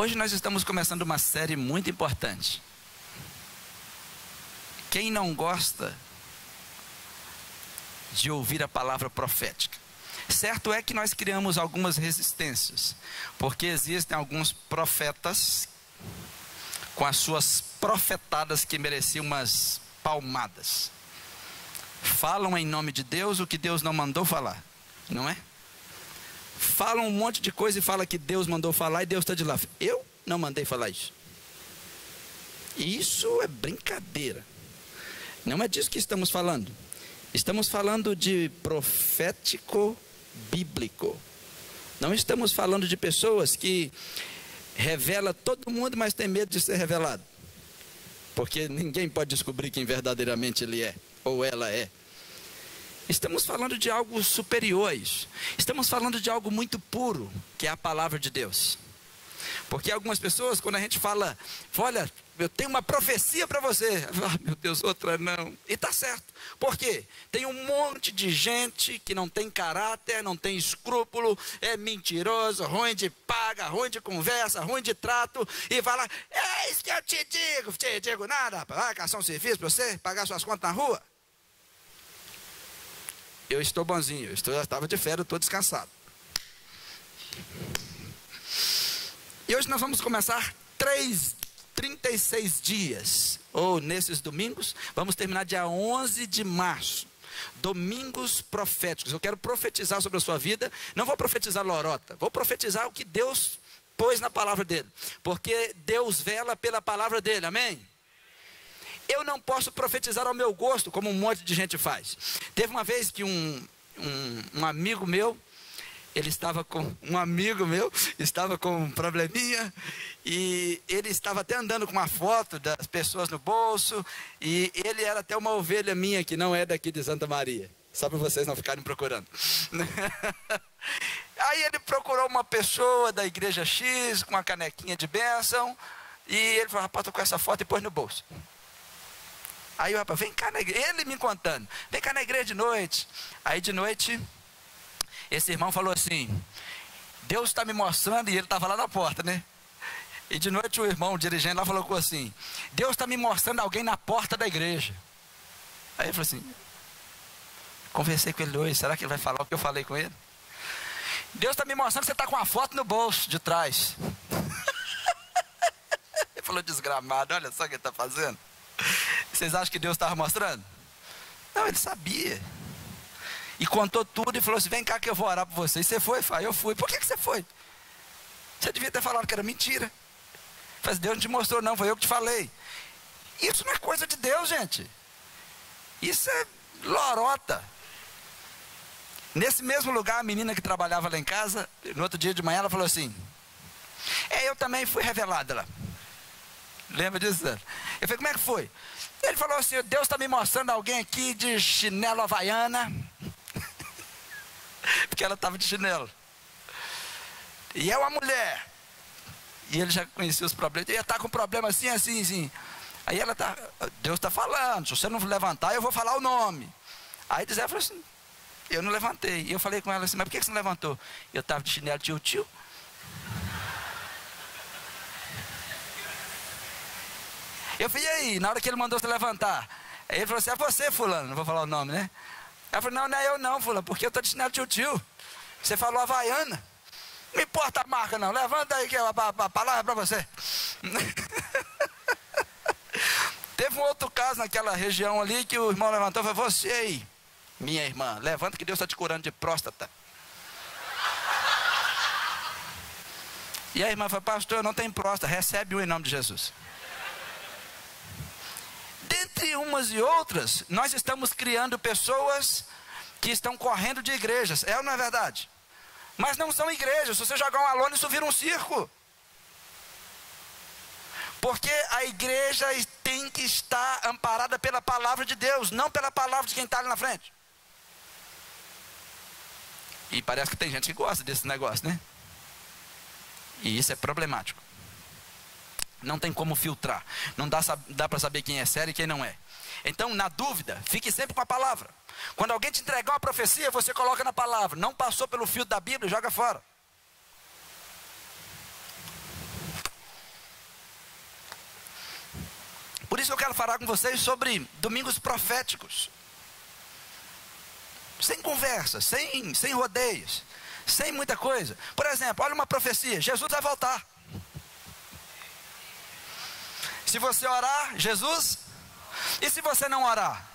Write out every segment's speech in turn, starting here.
Hoje nós estamos começando uma série muito importante. Quem não gosta de ouvir a palavra profética? Certo é que nós criamos algumas resistências, porque existem alguns profetas com as suas profetadas que mereciam umas palmadas. Falam em nome de Deus o que Deus não mandou falar, não é? Falam um monte de coisa e falam que Deus mandou falar e Deus está de lá. Eu não mandei falar isso. Isso é brincadeira. Não é disso que estamos falando. Estamos falando de profético bíblico. Não estamos falando de pessoas que revela todo mundo, mas tem medo de ser revelado. Porque ninguém pode descobrir quem verdadeiramente ele é, ou ela é. Estamos falando de algo superior a isso. Estamos falando de algo muito puro, que é a palavra de Deus. Porque algumas pessoas, quando a gente fala, olha, eu tenho uma profecia para você. Ah, meu Deus, outra não. E está certo. Por quê? Tem um monte de gente que não tem caráter, não tem escrúpulo, é mentiroso, ruim de paga, ruim de conversa, ruim de trato. E vai lá, é isso que eu te digo nada. Vai caçar um serviço para você, pagar suas contas na rua. Eu estou bonzinho, eu estava de férias, estou descansado. E hoje nós vamos começar 36 dias, ou nesses domingos, vamos terminar dia 11 de março. Domingos proféticos. Eu quero profetizar sobre a sua vida. Não vou profetizar lorota, vou profetizar o que Deus pôs na palavra dele. Porque Deus vela pela palavra dele, amém? Eu não posso profetizar ao meu gosto, como um monte de gente faz. Teve uma vez que um amigo meu, estava com um probleminha, e ele estava até andando com uma foto das pessoas no bolso, e ele era até uma ovelha minha, que não é daqui de Santa Maria, só para vocês não ficarem procurando. Aí ele procurou uma pessoa da igreja X, com uma canequinha de bênção, e ele falou, rapaz, estou com essa foto, e pôs no bolso. Aí o rapaz, vem cá na igreja, ele me contando, vem cá na igreja de noite. Aí de noite, esse irmão falou assim, Deus está me mostrando, e ele estava lá na porta, né? E de noite o irmão, o dirigente lá, falou assim, Deus está me mostrando alguém na porta da igreja. Aí ele falou assim, conversei com ele hoje, será que ele vai falar o que eu falei com ele? Deus está me mostrando que você está com uma foto no bolso de trás. Ele falou, desgramado, olha só o que ele está fazendo. Vocês acham que Deus estava mostrando? Não, ele sabia. E contou tudo e falou assim, vem cá que eu vou orar por você. E você foi? Falei, eu fui. Por que você foi? Você devia ter falado que era mentira. Falei, Deus não te mostrou não, foi eu que te falei. Isso não é coisa de Deus, gente. Isso é lorota. Nesse mesmo lugar, a menina que trabalhava lá em casa, no outro dia de manhã, ela falou assim, eu também fui revelada lá. Lembra disso? Eu falei, como é que foi? Ele falou assim, Deus está me mostrando alguém aqui de chinelo havaiana. Porque ela estava de chinelo. E é uma mulher. E ele já conhecia os problemas. Ele está com um problema assim, assim, assim. Aí ela está, Deus está falando, se você não levantar, eu vou falar o nome. Aí ela falou assim, eu não levantei. E eu falei com ela assim, mas por que você não levantou? Eu estava de chinelo tio. Eu falei, e aí? Na hora que ele mandou você levantar, aí ele falou assim, é você, fulano, não vou falar o nome, né? Ela falou, não é eu não, fulano, porque eu estou de chinelo tio. Você falou havaiana. Não importa a marca não, levanta aí que a palavra é para você. Teve um outro caso naquela região ali, que o irmão levantou e falou, você aí, minha irmã, levanta que Deus está te curando de próstata. E a irmã falou, pastor, eu não tenho próstata, recebe um em nome de Jesus. Dentre umas e outras, nós estamos criando pessoas que estão correndo de igrejas, é ou não é verdade? Mas não são igrejas, se você jogar uma lona, isso vira um circo. Porque a igreja tem que estar amparada pela palavra de Deus, não pela palavra de quem está ali na frente. E parece que tem gente que gosta desse negócio, né? E isso é problemático. Não tem como filtrar. Não dá para saber quem é sério e quem não é. Então, na dúvida, fique sempre com a palavra. Quando alguém te entregar uma profecia, você coloca na palavra. Não passou pelo filtro da Bíblia, joga fora. isso eu quero falar com vocês sobre domingos proféticos. Sem conversa, sem rodeios, sem muita coisa. Por exemplo, olha uma profecia: Jesus vai voltar. Se você orar, Jesus. E se você não orar?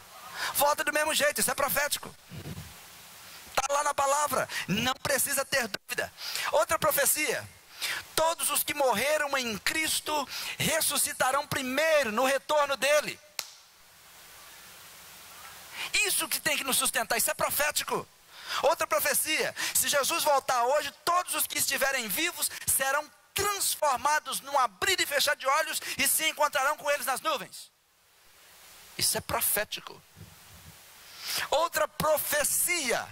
Volta do mesmo jeito. Isso é profético. Está lá na palavra. Não precisa ter dúvida. Outra profecia: todos os que morreram em Cristo ressuscitarão primeiro no retorno dele. Isso que tem que nos sustentar. Isso é profético. Outra profecia: se Jesus voltar hoje, todos os que estiverem vivos serão transformados num abrir e fechar de olhos e se encontrarão com eles nas nuvens. Isso é profético. Outra profecia: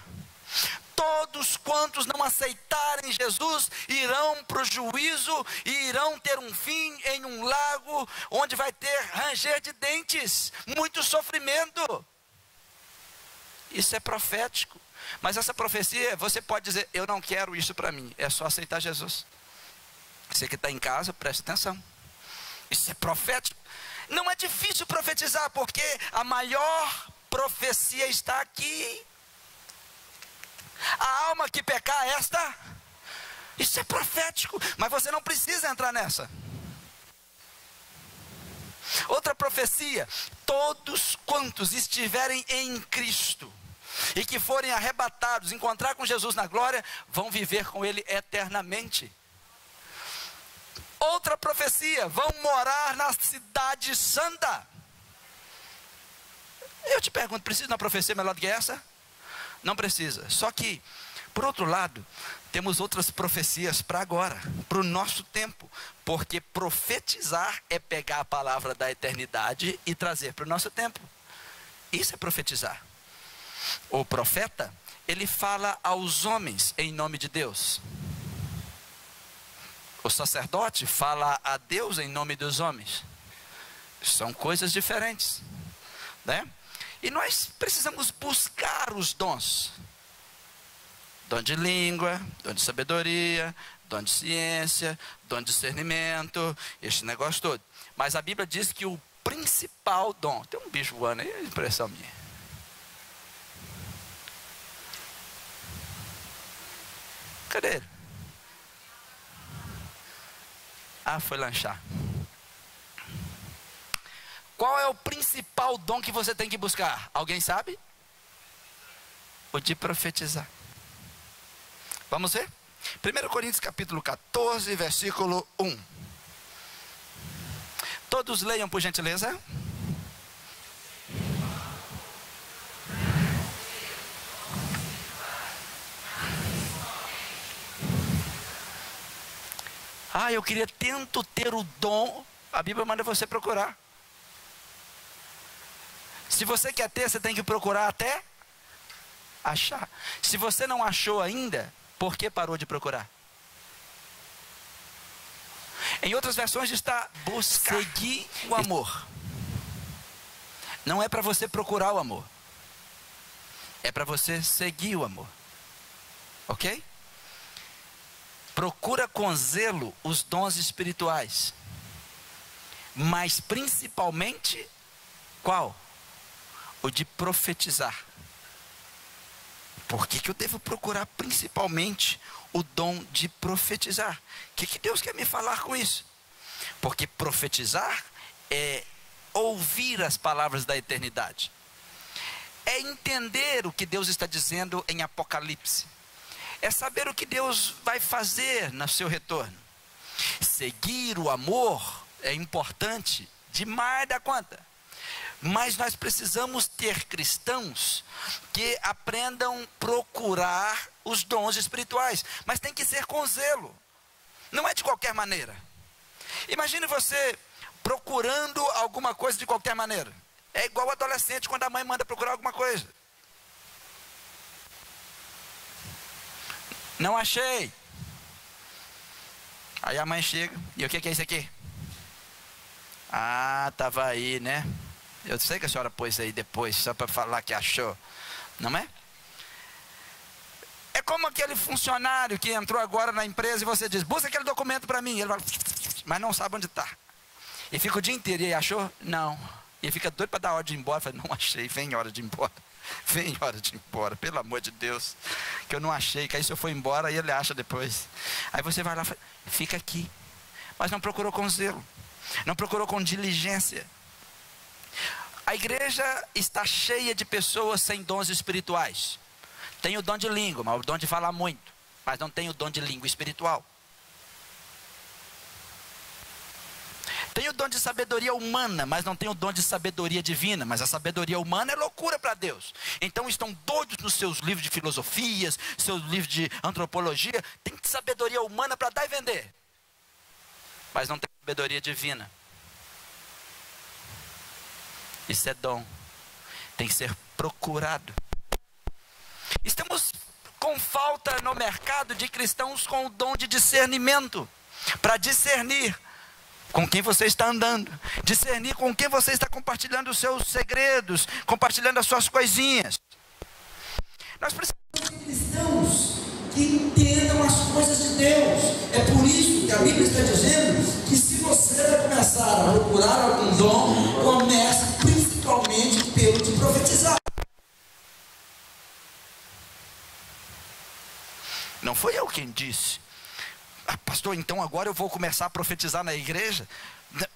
todos quantos não aceitarem Jesus irão para o juízo e irão ter um fim em um lago onde vai ter ranger de dentes, muito sofrimento. Isso é profético. Mas essa profecia, você pode dizer: eu não quero isso para mim. É só aceitar Jesus. Você que está em casa, preste atenção. Isso é profético. Não é difícil profetizar, porque a maior profecia está aqui. A alma que pecar, esta. Isso é profético. Mas você não precisa entrar nessa. Outra profecia: todos quantos estiverem em Cristo e que forem arrebatados, encontrar com Jesus na glória, vão viver com Ele eternamente. Outra profecia: vão morar na cidade santa. Eu te pergunto, precisa de uma profecia melhor do que essa? Não precisa. Só que, por outro lado, temos outras profecias para agora, para o nosso tempo. Porque profetizar é pegar a palavra da eternidade e trazer para o nosso tempo. Isso é profetizar. O profeta, ele fala aos homens em nome de Deus. O sacerdote fala a Deus em nome dos homens. São coisas diferentes, né? E nós precisamos buscar os dons. Dom de língua, dom de sabedoria, dom de ciência, dom de discernimento, este negócio todo. Mas a Bíblia diz que o principal dom... Tem um bicho voando aí, é impressão minha. Cadê ele? Ah, foi lanchar. Qual é o principal dom que você tem que buscar? Alguém sabe? O de profetizar. Vamos ver? 1 Coríntios capítulo 14, versículo 1. Todos leiam, por gentileza. Ah, eu queria tanto ter o dom. A Bíblia manda você procurar. Se você quer ter, você tem que procurar até achar. Se você não achou ainda, por que parou de procurar? Em outras versões está buscar. Seguir o amor. Não é para você procurar o amor. É para você seguir o amor. Ok? Procura com zelo os dons espirituais. Mas principalmente, qual? O de profetizar. Por que eu devo procurar principalmente o dom de profetizar? O que Deus quer me falar com isso? Porque profetizar é ouvir as palavras da eternidade. É entender o que Deus está dizendo em Apocalipse. É saber o que Deus vai fazer no seu retorno. Seguir o amor é importante demais da conta. Mas nós precisamos ter cristãos que aprendam a procurar os dons espirituais. Mas tem que ser com zelo. Não é de qualquer maneira. Imagine você procurando alguma coisa de qualquer maneira. É igual o adolescente quando a mãe manda procurar alguma coisa. Não achei. Aí a mãe chega. E o que é isso aqui? Ah, estava aí, né? Eu sei que a senhora pôs aí depois, só para falar que achou. Não é? É como aquele funcionário que entrou agora na empresa e você diz: busca aquele documento para mim. Ele vai, mas não sabe onde está. E fica o dia inteiro, e aí, achou? Não. E fica doido para dar hora de ir embora. Fala, não achei, vem hora de ir embora. Vem hora de ir embora, pelo amor de Deus. Que eu não achei, que aí se eu for embora, aí ele acha depois. Aí você vai lá e fala, fica aqui. Mas não procurou com zelo. Não procurou com diligência. A igreja está cheia de pessoas sem dons espirituais. Tem o dom de língua, mas o dom de falar muito. Mas não tem o dom de língua espiritual. Tem o dom de sabedoria humana, mas não tem o dom de sabedoria divina. Mas a sabedoria humana é loucura para Deus. Então estão doidos nos seus livros de filosofias, seus livros de antropologia. Tem sabedoria humana para dar e vender. Mas não tem sabedoria divina. Isso é dom. Tem que ser procurado. Estamos com falta no mercado de cristãos com o dom de discernimento. Para discernir com quem você está andando, discernir com quem você está compartilhando os seus segredos, compartilhando as suas coisinhas. Nós precisamos de cristãos que entendam as coisas de Deus. É por isso que a Bíblia está dizendo que se você vai começar a procurar algum dom, comece principalmente pelo de profetizar. Não foi eu quem disse. Pastor, então agora eu vou começar a profetizar na igreja?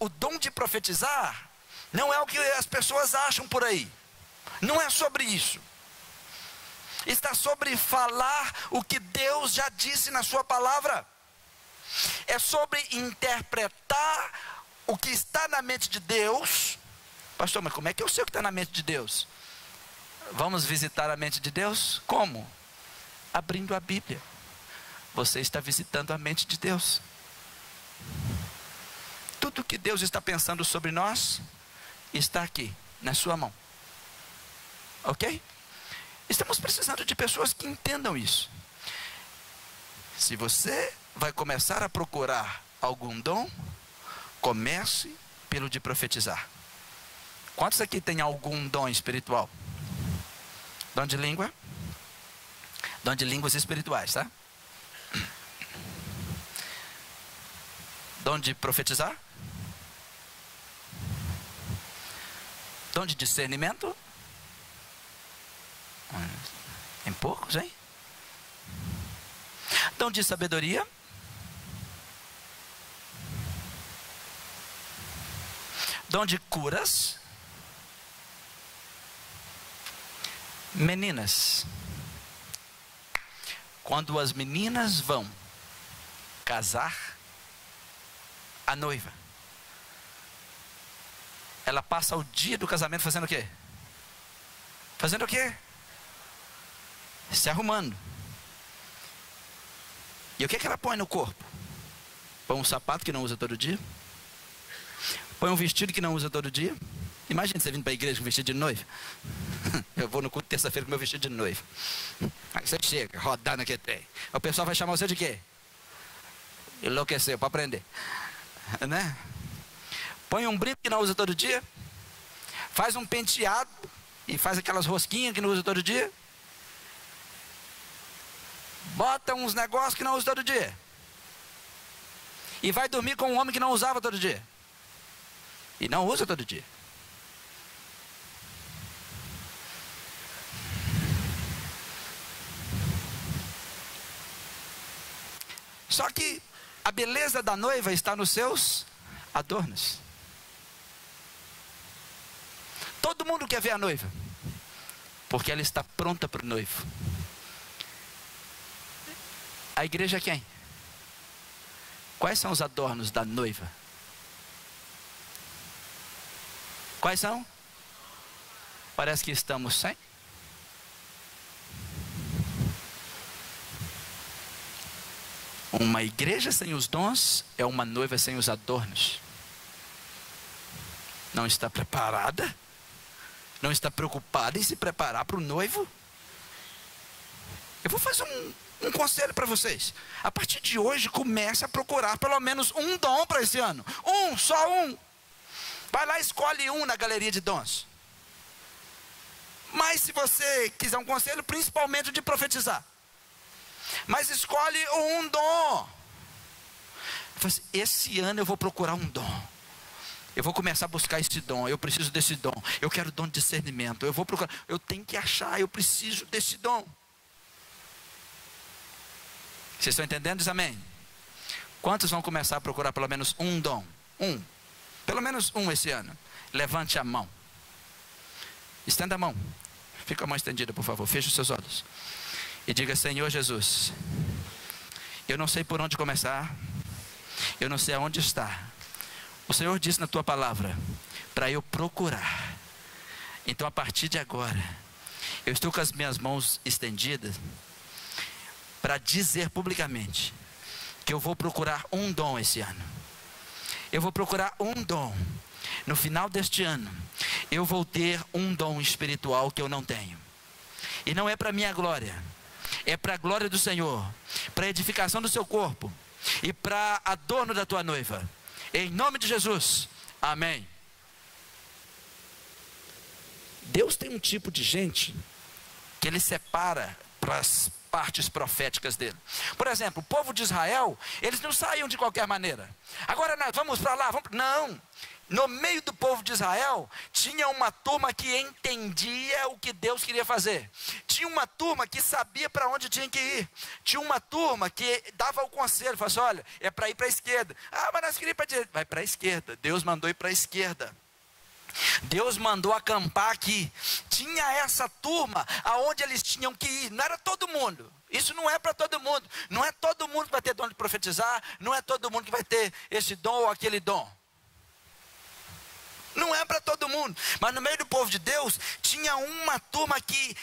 O dom de profetizar não é o que as pessoas acham por aí. Não é sobre isso. Está sobre falar o que Deus já disse na sua palavra. É sobre interpretar o que está na mente de Deus. Pastor, mas como é que eu sei o que está na mente de Deus? Vamos visitar a mente de Deus? Como? Abrindo a Bíblia. Você está visitando a mente de Deus. Tudo que Deus está pensando sobre nós está aqui, na sua mão. Ok? Estamos precisando de pessoas que entendam isso. Se você vai começar a procurar algum dom, comece pelo de profetizar. Quantos aqui tem algum dom espiritual? Dom de língua? Dom de línguas espirituais, tá? Dom de profetizar? Dom de discernimento? Tem poucos, hein? Dom de sabedoria? Dom de curas? Meninas, quando as meninas vão casar, a noiva, ela passa o dia do casamento fazendo o quê? Fazendo o quê? Se arrumando. E o que ela põe no corpo? Põe um sapato que não usa todo dia? Põe um vestido que não usa todo dia? Imagina você vindo para a igreja com vestido de noiva. Eu vou no culto terça-feira com meu vestido de noiva. Aí você chega, rodando aqui tem. O pessoal vai chamar você de quê? Enlouqueceu, para aprender. Né? Põe um brinco que não usa todo dia. Faz um penteado e faz aquelas rosquinhas que não usa todo dia. Bota uns negócios que não usa todo dia. E vai dormir com um homem que não usava todo dia. E não usa todo dia. Só que a beleza da noiva está nos seus adornos. Todo mundo quer ver a noiva, porque ela está pronta para o noivo. A igreja é quem? Quais são os adornos da noiva? Quais são? Parece que estamos sem. Uma igreja sem os dons é uma noiva sem os adornos. Não está preparada? Não está preocupada em se preparar para o noivo? Eu vou fazer um conselho para vocês. A partir de hoje, comece a procurar pelo menos um dom para esse ano. Só um. Vai lá e escolhe um na galeria de dons. Mas se você quiser um conselho, principalmente o de profetizar. Mas escolhe um dom. Esse ano eu vou procurar um dom. Eu vou começar a buscar esse dom, eu preciso desse dom. Eu quero dom de discernimento, eu vou procurar, eu tenho que achar, eu preciso desse dom. Vocês estão entendendo? Diz amém. Quantos vão começar a procurar pelo menos um dom? Pelo menos um esse ano. Levante a mão. Estenda a mão. Fica a mão estendida, por favor. Feche os seus olhos. E diga: Senhor Jesus, eu não sei por onde começar. Eu não sei aonde está. O Senhor disse na tua palavra para eu procurar. Então, a partir de agora, eu estou com as minhas mãos estendidas para dizer publicamente que eu vou procurar um dom esse ano. Eu vou procurar um dom. No final deste ano, eu vou ter um dom espiritual que eu não tenho. E não é para minha glória, é para a glória do Senhor, para a edificação do seu corpo e para adorno da tua noiva. Em nome de Jesus, amém. Deus tem um tipo de gente que Ele separa para as partes proféticas dele. Por exemplo, o povo de Israel, eles não saíam de qualquer maneira. Agora nós vamos para lá, não. No meio do povo de Israel, tinha uma turma que entendia o que Deus queria fazer. Tinha uma turma que sabia para onde tinha que ir. Tinha uma turma que dava o conselho, falava assim: olha, é para ir para a esquerda. Ah, mas nós queríamos ir para a direita. Vai para a esquerda. Deus mandou ir para a esquerda. Deus mandou acampar aqui. Tinha essa turma aonde eles tinham que ir. Não era todo mundo. Isso não é para todo mundo. Não é todo mundo que vai ter dom de profetizar. Não é todo mundo que vai ter esse dom ou aquele dom. Não é para todo mundo. Mas no meio do povo de Deus tinha uma turma que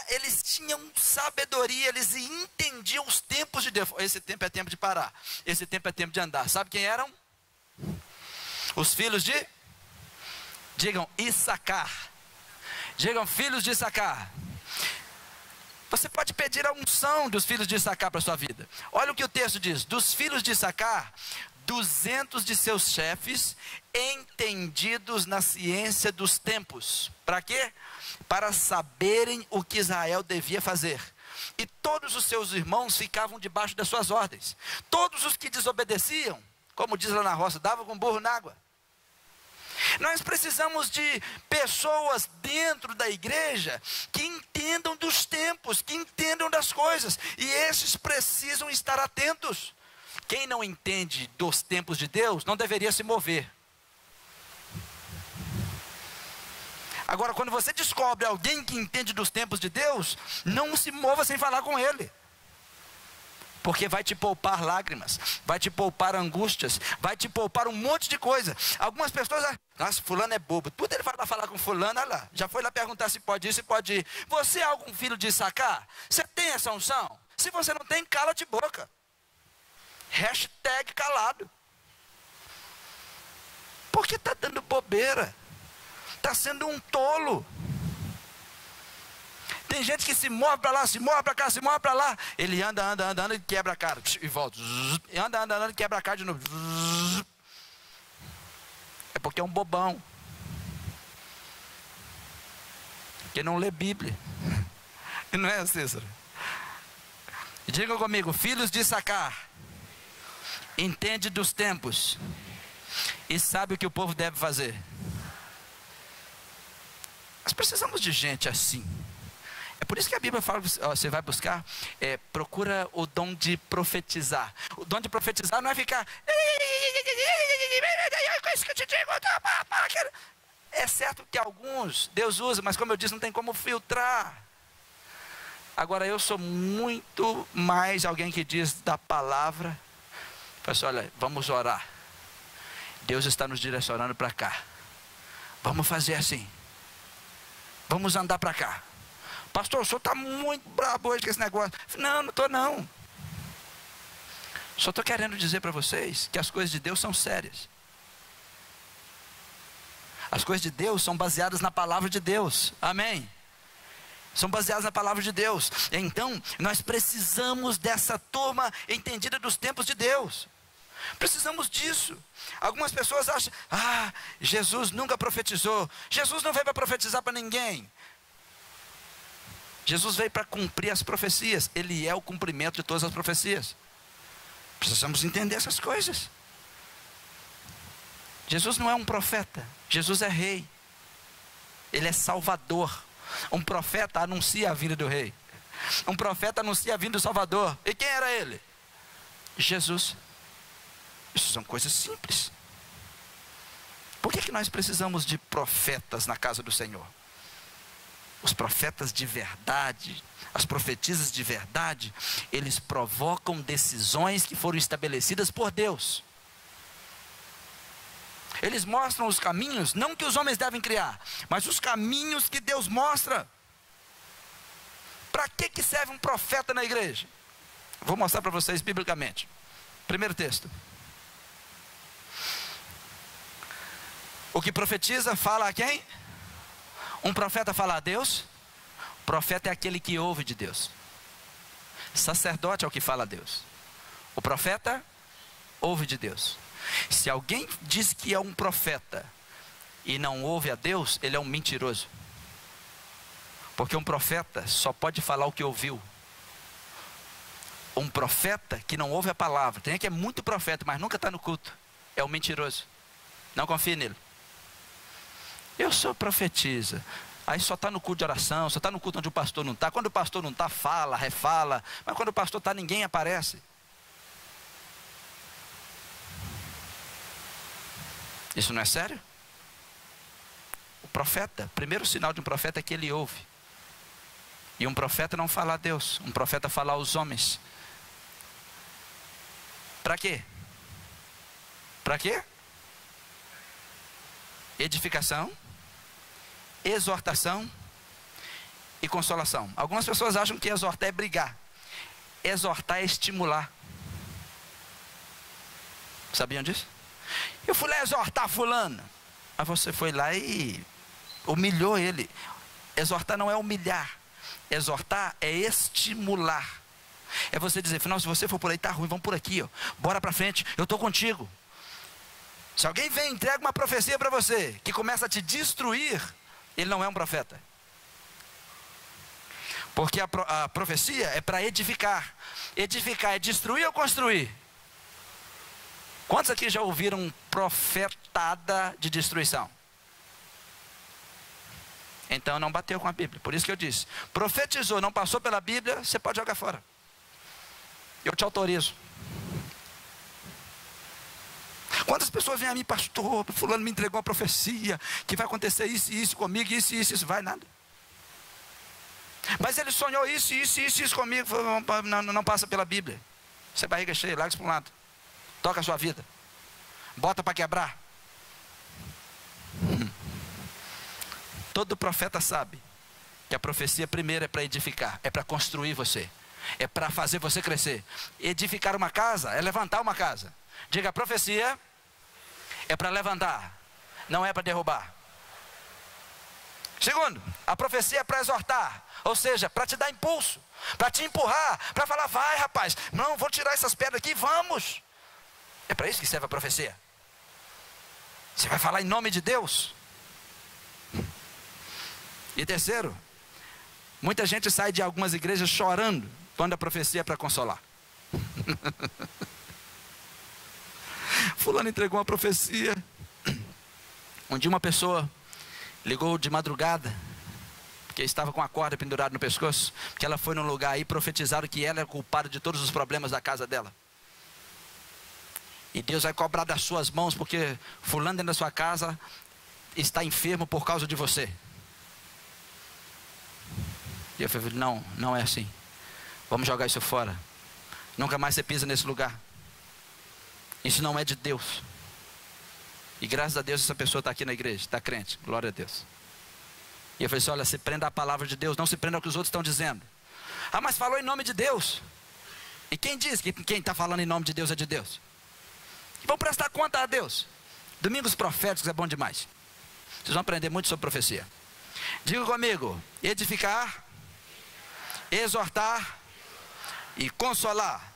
eles tinham sabedoria. Eles entendiam os tempos de Deus. Esse tempo é tempo de parar. Esse tempo é tempo de andar. Sabe quem eram? Os filhos de... Digam Issacar. Digam filhos de Issacar. Você pode pedir a unção dos filhos de Issacar para a sua vida. Olha o que o texto diz: dos filhos de Issacar, 200 de seus chefes, entendidos na ciência dos tempos. Para quê? Para saberem o que Israel devia fazer. E todos os seus irmãos ficavam debaixo das suas ordens. Todos os que desobedeciam, como diz lá na roça, davam com burro na água. Nós precisamos de pessoas dentro da igreja que entendam dos tempos, que entendam das coisas. E esses precisam estar atentos. Quem não entende dos tempos de Deus não deveria se mover. Agora, quando você descobre alguém que entende dos tempos de Deus, não se mova sem falar com ele. Porque vai te poupar lágrimas, vai te poupar angústias, vai te poupar um monte de coisa. Algumas pessoas, nossa, fulano é bobo. Tudo ele vai lá falar com fulano, olha lá. Já foi lá perguntar se pode ir, se pode ir. Você é algum filho de Issacar? Você tem essa unção? Se você não tem, cala-te boca. Hashtag calado. Porque está dando bobeira. Está sendo um tolo. Tem gente que se move para lá, se move para cá, se move para lá. Ele anda e quebra a cara. E volta. Anda e quebra a cara de novo. É porque é um bobão. Que não lê Bíblia. E não é, Cícero? Digam comigo: filhos de Issacar, entende dos tempos e sabe o que o povo deve fazer. Nós precisamos de gente assim. É por isso que a Bíblia fala, você vai buscar, procura o dom de profetizar. O dom de profetizar não é ficar... É certo que alguns Deus usa, mas como eu disse, não tem como filtrar. Agora eu sou muito mais alguém que diz da palavra. Fala assim: olha, vamos orar. Deus está nos direcionando para cá. Vamos fazer assim. Vamos andar para cá. Pastor, o senhor está muito brabo hoje com esse negócio. Não, não estou não. Só estou querendo dizer para vocês que as coisas de Deus são sérias. As coisas de Deus são baseadas na palavra de Deus. Amém? São baseadas na palavra de Deus. Então, nós precisamos dessa turma entendida dos tempos de Deus. Precisamos disso. Algumas pessoas acham: Jesus nunca profetizou. Jesus não veio para profetizar para ninguém. Jesus veio para cumprir as profecias. Ele é o cumprimento de todas as profecias. Precisamos entender essas coisas. Jesus não é um profeta, Jesus é rei. Ele é salvador. Um profeta anuncia a vinda do rei. Um profeta anuncia a vinda do Salvador. E quem era ele? Jesus. Isso são coisas simples. Por que nós precisamos de profetas na casa do Senhor? Os profetas de verdade, as profetisas de verdade, eles provocam decisões que foram estabelecidas por Deus. Eles mostram os caminhos, não que os homens devem criar, mas os caminhos que Deus mostra. Para que serve um profeta na igreja? Vou mostrar para vocês biblicamente. Primeiro texto. O que profetiza fala a quem? Um profeta fala a Deus. O profeta é aquele que ouve de Deus. Sacerdote é o que fala a Deus. O profeta ouve de Deus. Se alguém diz que é um profeta e não ouve a Deus, ele é um mentiroso. Porque um profeta só pode falar o que ouviu. Um profeta que não ouve a palavra, tem que é muito profeta, mas nunca está no culto, é um mentiroso. Não confie nele. Eu sou profetisa, aí só está no culto de oração, só está no culto onde o pastor não está. Quando o pastor não está, fala, refala, mas quando o pastor está, ninguém aparece. Isso não é sério? O profeta, o primeiro sinal de um profeta é que ele ouve. E um profeta não fala a Deus, um profeta fala aos homens. Para quê? Para quê? Edificação, exortação e consolação. Algumas pessoas acham que exortar é brigar. Exortar é estimular. Sabiam disso? Eu fui lá exortar fulano. Mas você foi lá e humilhou ele. Exortar não é humilhar. Exortar é estimular. É você dizer, afinal, se você for por aí, tá ruim, vamos por aqui, ó. Bora para frente, eu estou contigo. Se alguém vem e entrega uma profecia para você, que começa a te destruir, ele não é um profeta. Porque a profecia é para edificar. Edificar é destruir ou construir? Quantos aqui já ouviram profetada de destruição? Então não bateu com a Bíblia. Por isso que eu disse, profetizou, não passou pela Bíblia, você pode jogar fora. Eu te autorizo. Quantas pessoas vêm a mim, pastor, fulano me entregou uma profecia, que vai acontecer isso e isso comigo, isso, vai nada. Mas ele sonhou isso comigo, não passa pela Bíblia. Você é barriga cheia, larga isso para um lado. Toca a sua vida. Bota para quebrar. Todo profeta sabe que a profecia primeiro é para edificar, é para construir você, é para fazer você crescer. Edificar uma casa é levantar uma casa. Diga, a profecia é para levantar, não é para derrubar. Segundo, a profecia é para exortar, ou seja, para te dar impulso, para te empurrar, para falar, vai rapaz, não, vou tirar essas pedras aqui, vamos. É para isso que serve a profecia. Você vai falar em nome de Deus. E terceiro, muita gente sai de algumas igrejas chorando quando a profecia é para consolar. Fulano entregou uma profecia. Um dia uma pessoa ligou de madrugada, porque estava com a corda pendurada no pescoço, que ela foi num lugar aí e profetizaram que ela é culpada de todos os problemas da casa dela. E Deus vai cobrar das suas mãos, porque fulano dentro da sua casa está enfermo por causa de você. E eu falei, não é assim. Vamos jogar isso fora. Nunca mais você pisa nesse lugar. Isso não é de Deus. E graças a Deus essa pessoa está aqui na igreja, está crente, glória a Deus. E eu falei assim, olha, se prenda à palavra de Deus, não se prenda ao que os outros estão dizendo. Ah, mas falou em nome de Deus. E quem diz que quem está falando em nome de Deus é de Deus? Vão prestar conta a Deus. Domingos proféticos é bom demais. Vocês vão aprender muito sobre profecia. Diga comigo, edificar, exortar e consolar.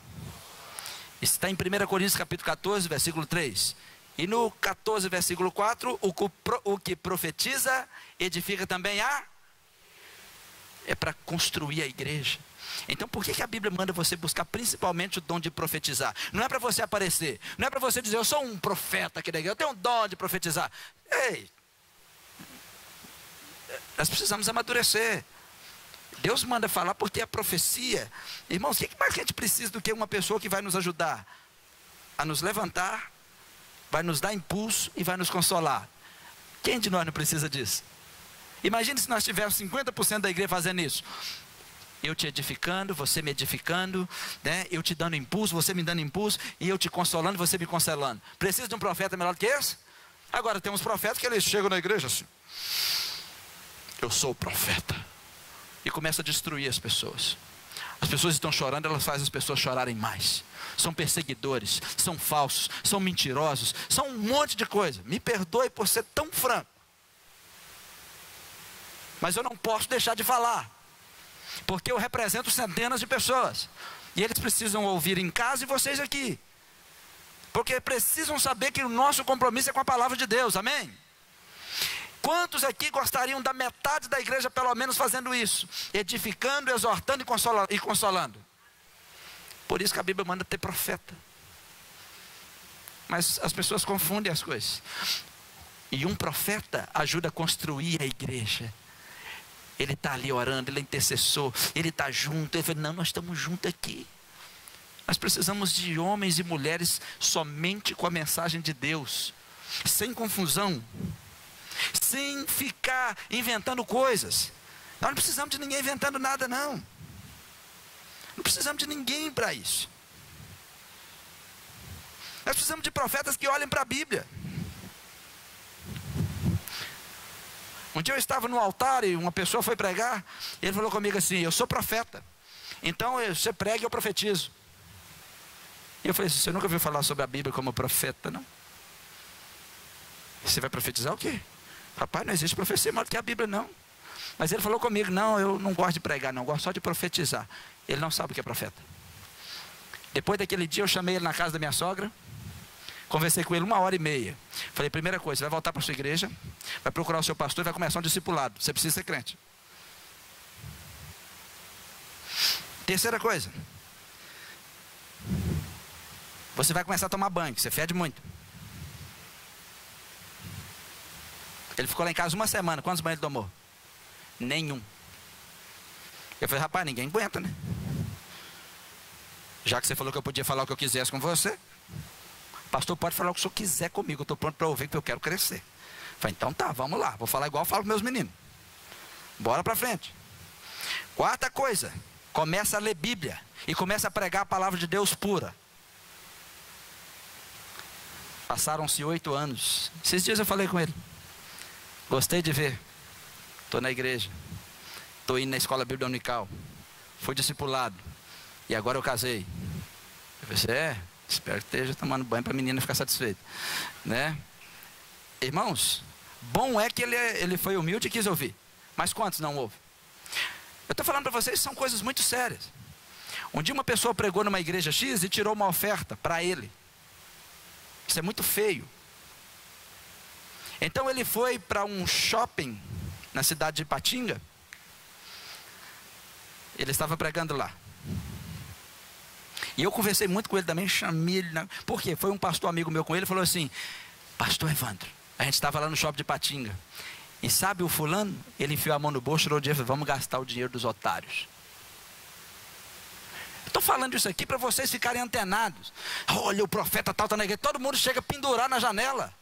Isso está em 1 Coríntios capítulo 14, versículo 3. E no 14, versículo 4, o que profetiza, edifica também é para construir a igreja. Então por que a Bíblia manda você buscar principalmente o dom de profetizar? Não é para você aparecer, não é para você dizer, eu sou um profeta aqui da igreja, eu tenho um dom de profetizar. Ei, nós precisamos amadurecer. Deus manda falar porque é a profecia. Irmãos, o que mais que a gente precisa do que uma pessoa que vai nos ajudar a nos levantar, vai nos dar impulso e vai nos consolar? Quem de nós não precisa disso? Imagine se nós tivéssemos 50% da igreja fazendo isso. Eu te edificando, você me edificando, né? Eu te dando impulso, você me dando impulso, e eu te consolando, você me consolando. Precisa de um profeta melhor do que esse? Agora tem uns profetas que eles chegam na igreja assim, eu sou o profeta, e começa a destruir as pessoas. As pessoas estão chorando, elas fazem as pessoas chorarem mais. São perseguidores, são falsos, são mentirosos, são um monte de coisa. Me perdoe por ser tão franco, mas eu não posso deixar de falar, porque eu represento centenas de pessoas, e eles precisam ouvir em casa e vocês aqui, porque precisam saber que o nosso compromisso é com a palavra de Deus, amém? Quantos aqui gostariam da metade da igreja pelo menos fazendo isso? Edificando, exortando e consolando. Por isso que a Bíblia manda ter profeta. Mas as pessoas confundem as coisas. E um profeta ajuda a construir a igreja. Ele está ali orando, ele é intercessor, ele está junto. Ele fala, não, nós estamos juntos aqui. Nós precisamos de homens e mulheres somente com a mensagem de Deus, sem confusão, sem ficar inventando coisas. Nós não precisamos de ninguém inventando nada, não. Não precisamos de ninguém para isso. Nós precisamos de profetas que olhem para a Bíblia. Um dia eu estava no altar e uma pessoa foi pregar, e ele falou comigo assim, eu sou profeta, então você prega e eu profetizo. E eu falei assim, você nunca ouviu falar sobre a Bíblia como profeta, não? Você vai profetizar o quê? Rapaz, não existe profecia maior do que a Bíblia, não. Mas ele falou comigo, não, eu não gosto de pregar, não, eu gosto só de profetizar. Ele não sabe o que é profeta. Depois daquele dia eu chamei ele na casa da minha sogra, conversei com ele 1h30. Falei, primeira coisa, você vai voltar para a sua igreja, vai procurar o seu pastor e vai começar um discipulado. Você precisa ser crente. Terceira coisa, você vai começar a tomar banho, você fede muito. Ele ficou lá em casa 1 semana, quantos banhos ele tomou? Nenhum. Eu falei, rapaz, ninguém aguenta, né? Já que você falou que eu podia falar o que eu quisesse com você, pastor, pode falar o que o senhor quiser comigo, eu estou pronto para ouvir, porque eu quero crescer. Eu falei, então tá, vamos lá, vou falar igual eu falo com meus meninos. Bora para frente. Quarta coisa, começa a ler Bíblia e começa a pregar a palavra de Deus pura. Passaram-se 8 anos. Esses dias eu falei com ele. Gostei de ver. Estou na igreja. Estou indo na escola bíblica unical. Fui discipulado. E agora eu casei. Eu falei, espero que esteja tomando banho para a menina ficar satisfeita, né? Irmãos, bom é que ele foi humilde e quis ouvir. Mas quantos não ouvem? Eu estou falando para vocês, são coisas muito sérias. Um dia uma pessoa pregou numa igreja X e tirou uma oferta para ele. Isso é muito feio. Então ele foi para um shopping na cidade de Ipatinga. Ele estava pregando lá. E eu conversei muito com ele também, chamei ele. Por quê? Foi um pastor amigo meu com ele, falou assim, pastor Evandro, a gente estava lá no shopping de Ipatinga. E sabe o fulano? Ele enfiou a mão no bolso, tirou o dinheiro e falou, vamos gastar o dinheiro dos otários. Estou falando isso aqui para vocês ficarem antenados. Olha, o profeta tal está na igreja, todo mundo chega a pendurar na janela.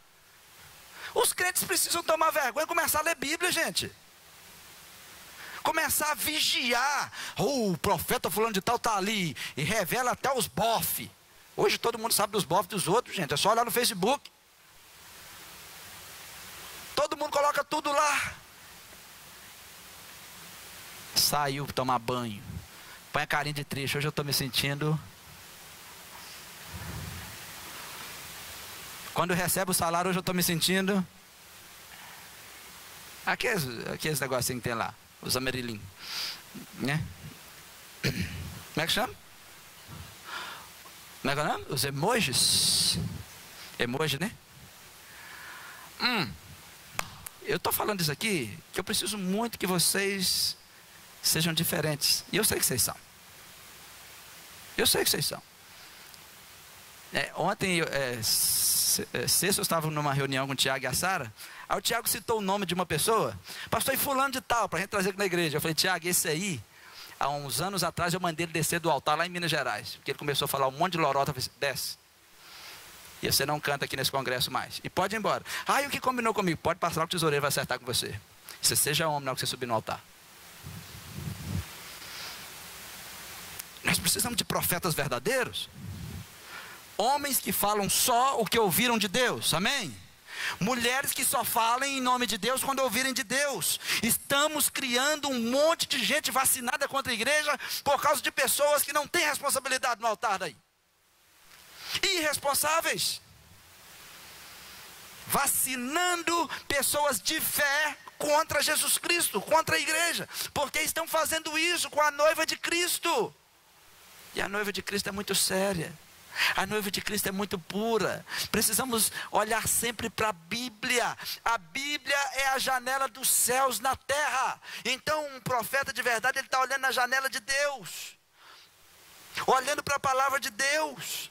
Os crentes precisam tomar vergonha e começar a ler Bíblia, gente. Começar a vigiar. O profeta fulano de tal está ali e revela até os bofes. Hoje todo mundo sabe dos bofes dos outros, gente. É só olhar no Facebook. Todo mundo coloca tudo lá. Saiu para tomar banho. Põe a carinha de triste. Hoje eu estou me sentindo. Quando recebe o salário, hoje eu estou me sentindo. Aqueles negocinhos que tem lá. Os amarilinhos, né? Como é que chama? Como é que é o nome? Os emojis. Emoji, né? Eu estou falando isso aqui, que eu preciso muito que vocês sejam diferentes. E eu sei que vocês são. Eu sei que vocês são. Ontem, sexta, eu estava numa reunião com o Tiago e a Sara. Aí o Tiago citou o nome de uma pessoa. Pastor, e fulano de tal, para a gente trazer aqui na igreja. Eu falei, Tiago, esse aí, há uns anos atrás, eu mandei ele descer do altar lá em Minas Gerais. Porque ele começou a falar um monte de lorota. Eu falei, desce. E você não canta aqui nesse congresso mais. E pode ir embora. E o que combinou comigo? Pode passar lá que o tesoureiro vai acertar com você. Você seja homem na hora que você subir no altar. Nós precisamos de profetas verdadeiros. Homens que falam só o que ouviram de Deus. Amém? Mulheres que só falem em nome de Deus quando ouvirem de Deus. Estamos criando um monte de gente vacinada contra a igreja por causa de pessoas que não têm responsabilidade no altar daí. Irresponsáveis. Vacinando pessoas de fé contra Jesus Cristo, contra a igreja. Porque estão fazendo isso com a noiva de Cristo. E a noiva de Cristo é muito séria. A noiva de Cristo é muito pura. Precisamos olhar sempre para a Bíblia. A Bíblia é a janela dos céus na terra. Então um profeta de verdade, ele está olhando na janela de Deus, olhando para a palavra de Deus.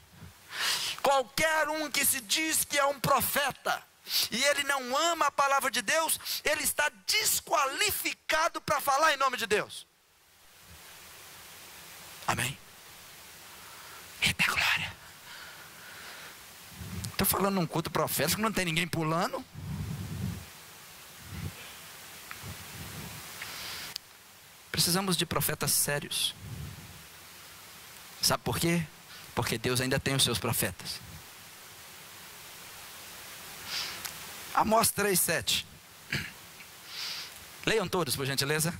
Qualquer um que se diz que é um profeta e ele não ama a palavra de Deus, ele está desqualificado para falar em nome de Deus. Amém? Eita glória. Estou falando num culto profético que não tem ninguém pulando. Precisamos de profetas sérios. Sabe por quê? Porque Deus ainda tem os seus profetas. Amós 3:7. Leiam todos, por gentileza.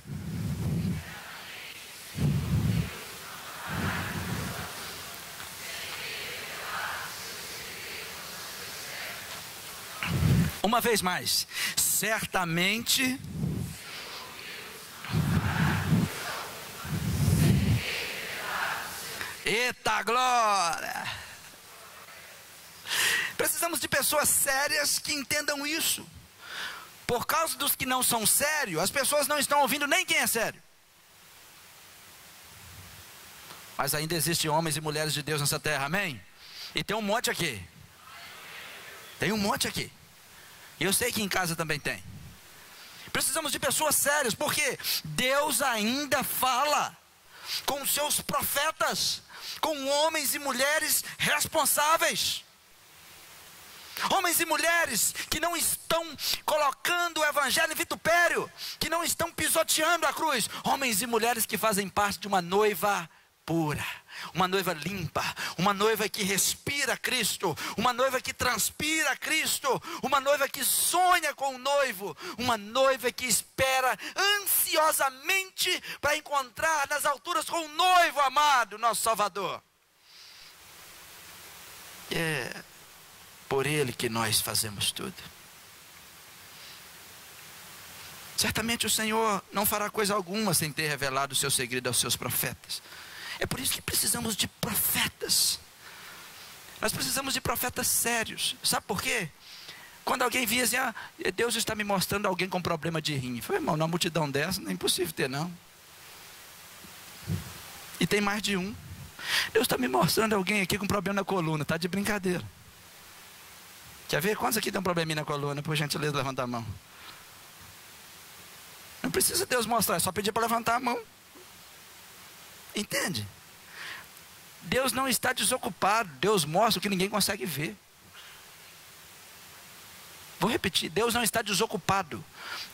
Uma vez mais. Certamente. Eita glória! Precisamos de pessoas sérias que entendam isso. Por causa dos que não são sérios, as pessoas não estão ouvindo nem quem é sério. Mas ainda existem homens e mulheres de Deus nessa terra, amém? E tem um monte aqui. Tem um monte aqui. E eu sei que em casa também tem. Precisamos de pessoas sérias, porque Deus ainda fala com os seus profetas, com homens e mulheres responsáveis. Homens e mulheres que não estão colocando o evangelho em vitupério, que não estão pisoteando a cruz. Homens e mulheres que fazem parte de uma noiva pura, uma noiva limpa, uma noiva que respira Cristo, uma noiva que transpira Cristo, uma noiva que sonha com o noivo, uma noiva que espera ansiosamente para encontrar nas alturas com o noivo amado, nosso Salvador. É por Ele que nós fazemos tudo. Certamente o Senhor não fará coisa alguma sem ter revelado o seu segredo aos seus profetas. É por isso que precisamos de profetas. Nós precisamos de profetas sérios. Sabe por quê? Quando alguém via assim, Deus está me mostrando alguém com problema de rim. Eu falei, irmão, numa multidão dessa não é impossível ter não. E tem mais de um. Deus está me mostrando alguém aqui com problema na coluna. Está de brincadeira. Quer ver? Quantos aqui tem um probleminha na coluna? Por gentileza, levanta a mão. Não precisa Deus mostrar, é só pedir para levantar a mão. Entende? Deus não está desocupado. Deus mostra o que ninguém consegue ver. Vou repetir, Deus não está desocupado.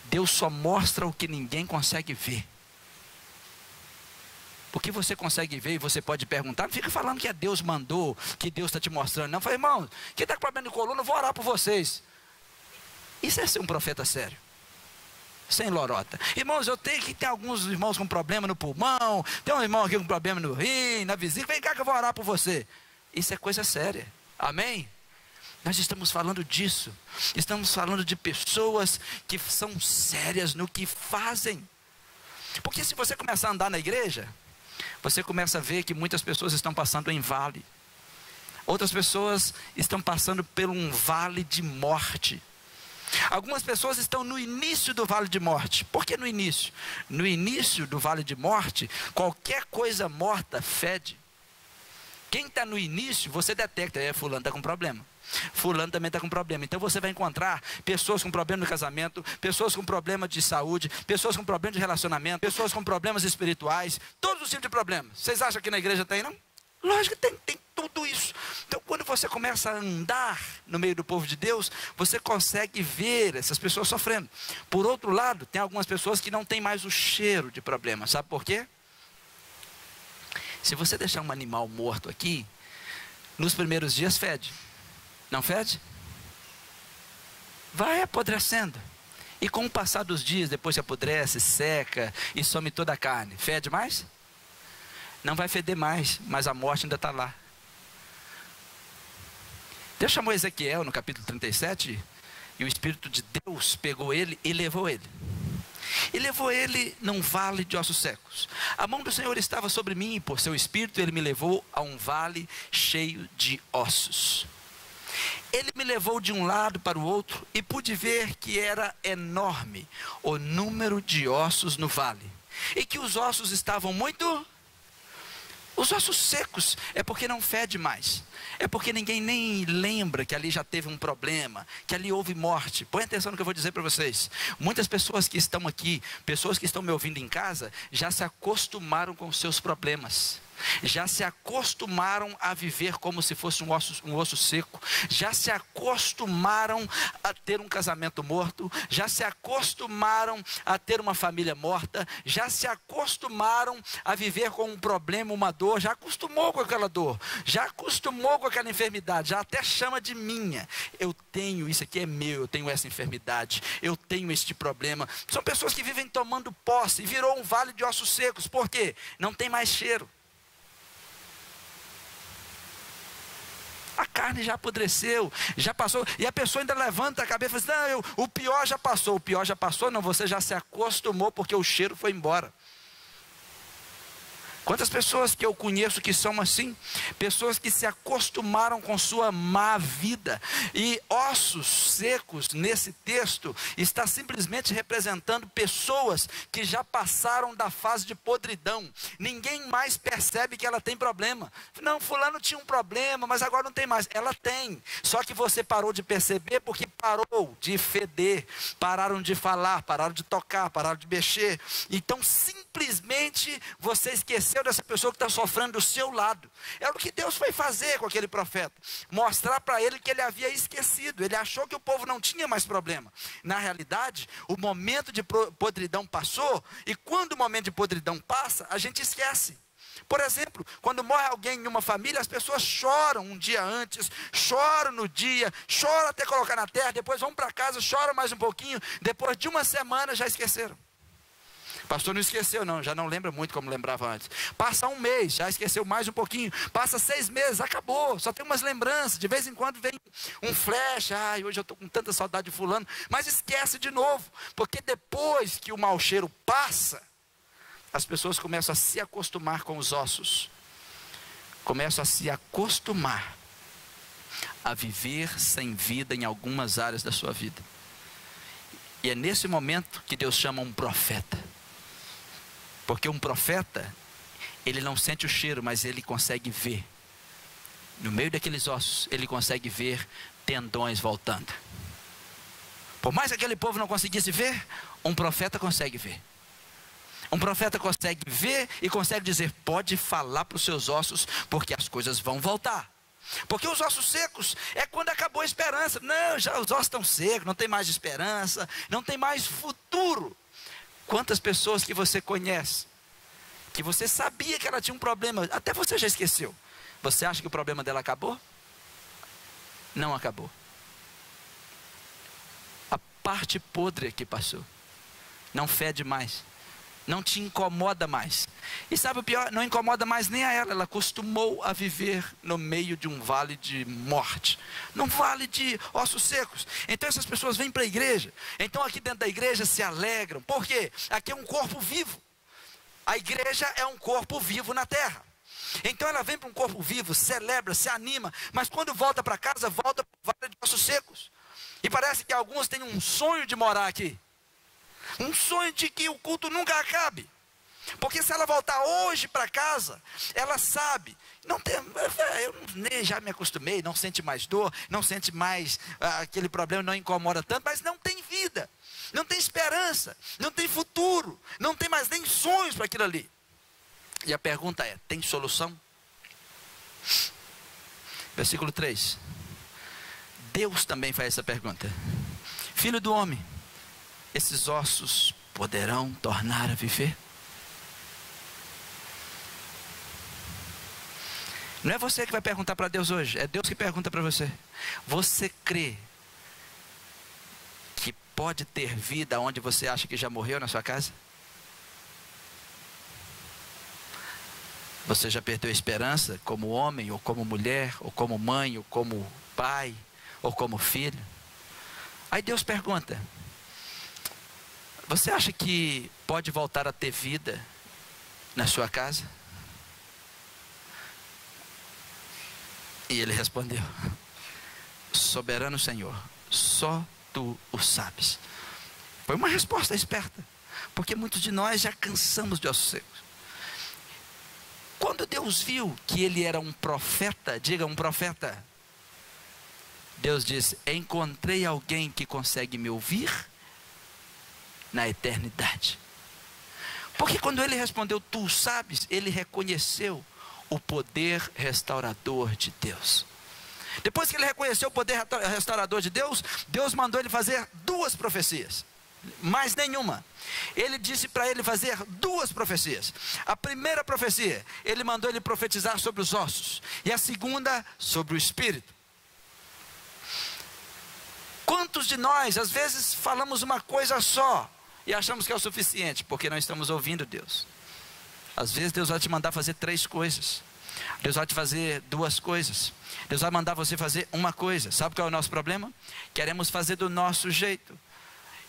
Deus só mostra o que ninguém consegue ver. O que você consegue ver e você pode perguntar, não fica falando que é Deus mandou, que Deus está te mostrando. Não, fala, irmão, quem está com problema de coluna, eu vou orar por vocês. Isso é ser um profeta sério. Sem lorota. Irmãos, eu tenho que ter alguns irmãos com problema no pulmão, tem um irmão aqui com problema no rim, na vesícula, vem cá que eu vou orar por você. Isso é coisa séria. Amém? Nós estamos falando disso. Estamos falando de pessoas que são sérias no que fazem. Porque se você começar a andar na igreja, você começa a ver que muitas pessoas estão passando em vale. Outras pessoas estão passando por um vale de morte. Algumas pessoas estão no início do vale de morte. Por que no início? No início do vale de morte, qualquer coisa morta fede. Quem está no início, você detecta, fulano está com problema. Fulano também está com problema. Então você vai encontrar pessoas com problema no casamento, pessoas com problema de saúde, pessoas com problema de relacionamento, pessoas com problemas espirituais, todos os tipos de problemas. Vocês acham que na igreja tem, não? Lógico que tem tudo isso. Então quando você começa a andar no meio do povo de Deus, você consegue ver essas pessoas sofrendo. Por outro lado, tem algumas pessoas que não têm mais o cheiro de problema. Sabe por quê? Se você deixar um animal morto aqui, nos primeiros dias fede. Não fede? Vai apodrecendo. E com o passar dos dias, depois que apodrece, seca e some toda a carne, fede mais? Não vai feder mais, mas a morte ainda está lá. Deus chamou Ezequiel no capítulo 37, e o Espírito de Deus pegou ele e levou ele. E levou ele num vale de ossos secos. A mão do Senhor estava sobre mim, e por seu Espírito ele me levou a um vale cheio de ossos. Ele me levou de um lado para o outro e pude ver que era enorme o número de ossos no vale. E que os ossos estavam muito... Os ossos secos é porque não fede mais. É porque ninguém nem lembra que ali já teve um problema, que ali houve morte. Põe atenção no que eu vou dizer para vocês. Muitas pessoas que estão aqui, pessoas que estão me ouvindo em casa, já se acostumaram com os seus problemas. Já se acostumaram a viver como se fosse um osso seco, já se acostumaram a ter um casamento morto, já se acostumaram a ter uma família morta, já se acostumaram a viver com um problema, uma dor, já acostumou com aquela dor, já acostumou com aquela enfermidade, já até chama de minha. Eu tenho, isso aqui é meu, eu tenho essa enfermidade, eu tenho este problema. São pessoas que vivem tomando posse, e virou um vale de ossos secos. Por quê? Não tem mais cheiro. A carne já apodreceu, já passou, e a pessoa ainda levanta a cabeça e fala assim, não, o pior já passou. O pior já passou? Não, você já se acostumou porque o cheiro foi embora. Quantas pessoas que eu conheço que são assim? Pessoas que se acostumaram com sua má vida. E ossos secos nesse texto está simplesmente representando pessoas que já passaram da fase de podridão. Ninguém mais percebe que ela tem problema. Não, fulano tinha um problema, mas agora não tem mais. Ela tem. Só que você parou de perceber porque parou de feder. Pararam de falar, pararam de tocar, pararam de mexer. Então simplesmente você esqueceu dessa pessoa que está sofrendo do seu lado. É o que Deus foi fazer com aquele profeta, mostrar para ele que ele havia esquecido. Ele achou que o povo não tinha mais problema. Na realidade, o momento de podridão passou, e quando o momento de podridão passa, a gente esquece. Por exemplo, quando morre alguém em uma família, as pessoas choram um dia antes, choram no dia, choram até colocar na terra, depois vão para casa, choram mais um pouquinho, depois de uma semana já esqueceram. Pastor, não esqueceu não, já não lembra muito como lembrava antes. Passa um mês, já esqueceu mais um pouquinho. Passa 6 meses, acabou, só tem umas lembranças. De vez em quando vem um flash, ai, hoje eu estou com tanta saudade de fulano. Mas esquece de novo, porque depois que o mau cheiro passa, as pessoas começam a se acostumar com os ossos. Começam a se acostumar a viver sem vida em algumas áreas da sua vida. E é nesse momento que Deus chama um profeta. Porque um profeta, ele não sente o cheiro, mas ele consegue ver. No meio daqueles ossos, ele consegue ver tendões voltando. Por mais que aquele povo não conseguisse ver, um profeta consegue ver. Um profeta consegue ver e consegue dizer, pode falar para os seus ossos, porque as coisas vão voltar. Porque os ossos secos é quando acabou a esperança. Não, já os ossos estão secos, não tem mais esperança, não tem mais futuro. Quantas pessoas que você conhece, que você sabia que ela tinha um problema, até você já esqueceu. Você acha que o problema dela acabou? Não acabou. A parte podre que passou. Não fede mais. Não te incomoda mais. E sabe o pior? Não incomoda mais nem a ela. Ela acostumou a viver no meio de um vale de morte. Num vale de ossos secos. Então essas pessoas vêm para a igreja. Então aqui dentro da igreja se alegram. Por quê? Aqui é um corpo vivo. A igreja é um corpo vivo na terra. Então ela vem para um corpo vivo, celebra, se anima. Mas quando volta para casa, volta para o vale de ossos secos. E parece que alguns têm um sonho de morar aqui. Um sonho de que o culto nunca acabe. Porque se ela voltar hoje para casa, ela sabe, já me acostumei, não sente mais dor, não sente mais aquele problema, não incomoda tanto, mas não tem vida, não tem esperança, não tem futuro, não tem mais nem sonhos para aquilo ali. E a pergunta é, tem solução? Versículo 3. Deus também faz essa pergunta. Filho do homem, esses ossos poderão tornar a viver? Não é você que vai perguntar para Deus hoje, é Deus que pergunta para você. Você crê que pode ter vida onde você acha que já morreu na sua casa? Você já perdeu a esperança como homem, ou como mulher, ou como mãe, ou como pai, ou como filho? Aí Deus pergunta, você acha que pode voltar a ter vida na sua casa? E ele respondeu, soberano Senhor, só tu o sabes. Foi uma resposta esperta, porque muitos de nós já cansamos de ossos secos. Quando Deus viu que ele era um profeta, diga um profeta, Deus disse, encontrei alguém que consegue me ouvir na eternidade. Porque quando ele respondeu, tu sabes, ele reconheceu o poder restaurador de Deus. Depois que ele reconheceu o poder restaurador de Deus, Deus mandou ele fazer 2 profecias. Mais nenhuma. Ele disse para ele fazer 2 profecias. A primeira profecia, ele mandou ele profetizar sobre os ossos. E a segunda, sobre o espírito. Quantos de nós, às vezes, falamos uma coisa só e achamos que é o suficiente, porque não estamos ouvindo Deus. Às vezes Deus vai te mandar fazer 3 coisas. Deus vai te fazer 2 coisas. Deus vai mandar você fazer uma coisa. Sabe qual é o nosso problema? Queremos fazer do nosso jeito.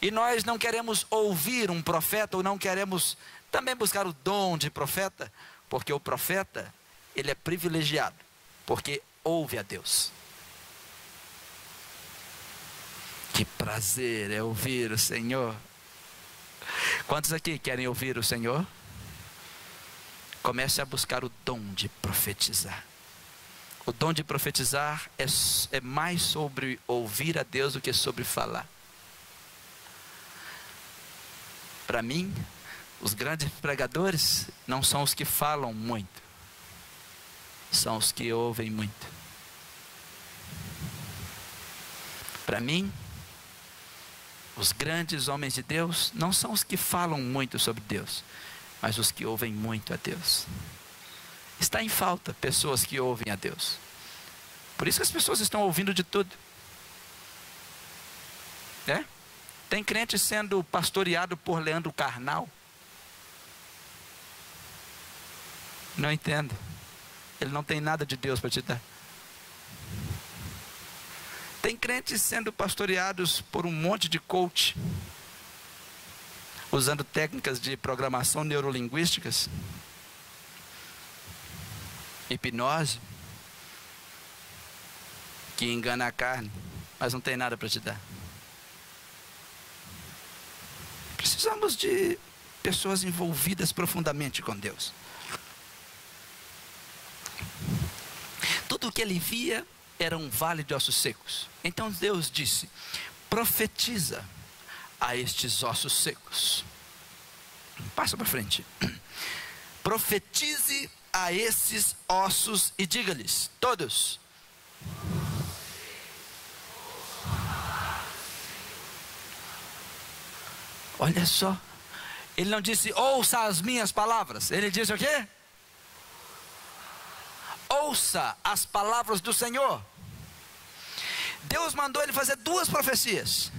E nós não queremos ouvir um profeta, ou não queremos também buscar o dom de profeta, porque o profeta, ele é privilegiado, porque ouve a Deus. Que prazer é ouvir o Senhor. Quantos aqui querem ouvir o Senhor? Comece a buscar o dom de profetizar. O dom de profetizar é mais sobre ouvir a Deus do que sobre falar. Para mim, os grandes pregadores não são os que falam muito, são os que ouvem muito. Para mim, os grandes homens de Deus não são os que falam muito sobre Deus, mas os que ouvem muito a Deus. Está em falta pessoas que ouvem a Deus. Por isso que as pessoas estão ouvindo de tudo. Tem crente sendo pastoreado por Leandro Carnal. Não entendo. Ele não tem nada de Deus para te dar. Tem crentes sendo pastoreados por um monte de coach, usando técnicas de programação neurolinguísticas, hipnose, que engana a carne, mas não tem nada para te dar. Precisamos de pessoas envolvidas profundamente com Deus. Tudo o que ele via era um vale de ossos secos. Então Deus disse, profetiza a estes ossos secos. Passa para frente. Profetize a esses ossos e diga-lhes, todos. Olha só, ele não disse, ouça as minhas palavras. Ele disse o quê? Ouça as palavras do Senhor. Deus mandou ele fazer 2 profecias.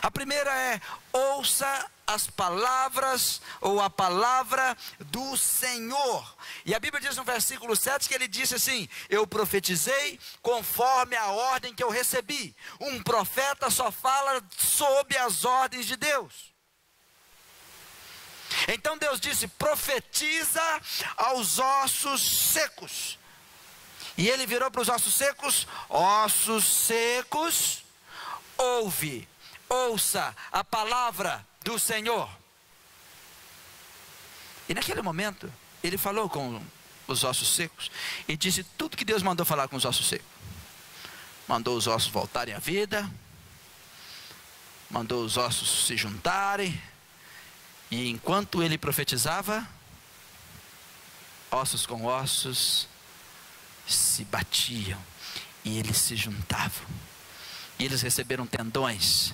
A primeira é, ouça as palavras, ou a palavra do Senhor. E a Bíblia diz no versículo 7 que ele disse assim, eu profetizei conforme a ordem que eu recebi. Um profeta só fala sob as ordens de Deus. Então Deus disse, profetiza aos ossos secos. E ele virou para os ossos secos, ouça a palavra do Senhor. E naquele momento, ele falou com os ossos secos e disse tudo que Deus mandou falar com os ossos secos. Mandou os ossos voltarem à vida, mandou os ossos se juntarem, e enquanto ele profetizava, ossos com ossos se batiam e eles se juntavam. E eles receberam tendões,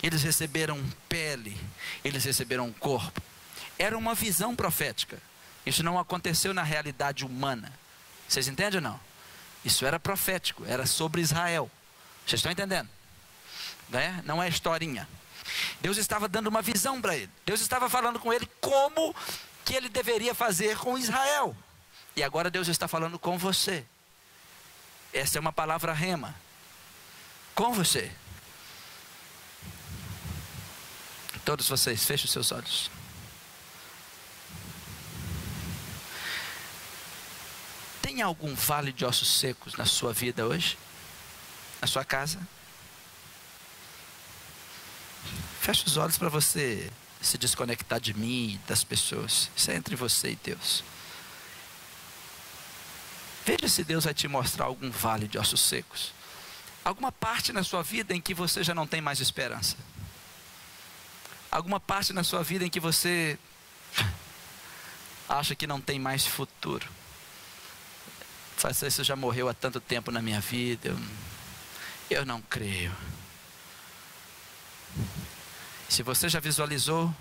eles receberam pele, eles receberam corpo. Era uma visão profética. Isso não aconteceu na realidade humana. Vocês entendem ou não? Isso era profético, era sobre Israel. Vocês estão entendendo? Né? Não é historinha. Deus estava dando uma visão para ele. Deus estava falando com ele como que ele deveria fazer com Israel. E agora Deus está falando com você. Essa é uma palavra rema. Com você. Todos vocês, fechem os seus olhos. Tem algum vale de ossos secos na sua vida hoje? Na sua casa? Feche os olhos para você se desconectar de mim e das pessoas. Isso é entre você e Deus. Veja se Deus vai te mostrar algum vale de ossos secos. Alguma parte na sua vida em que você já não tem mais esperança. Alguma parte na sua vida em que você acha que não tem mais futuro. Isso já morreu há tanto tempo na minha vida. Eu não creio. Se você já visualizou,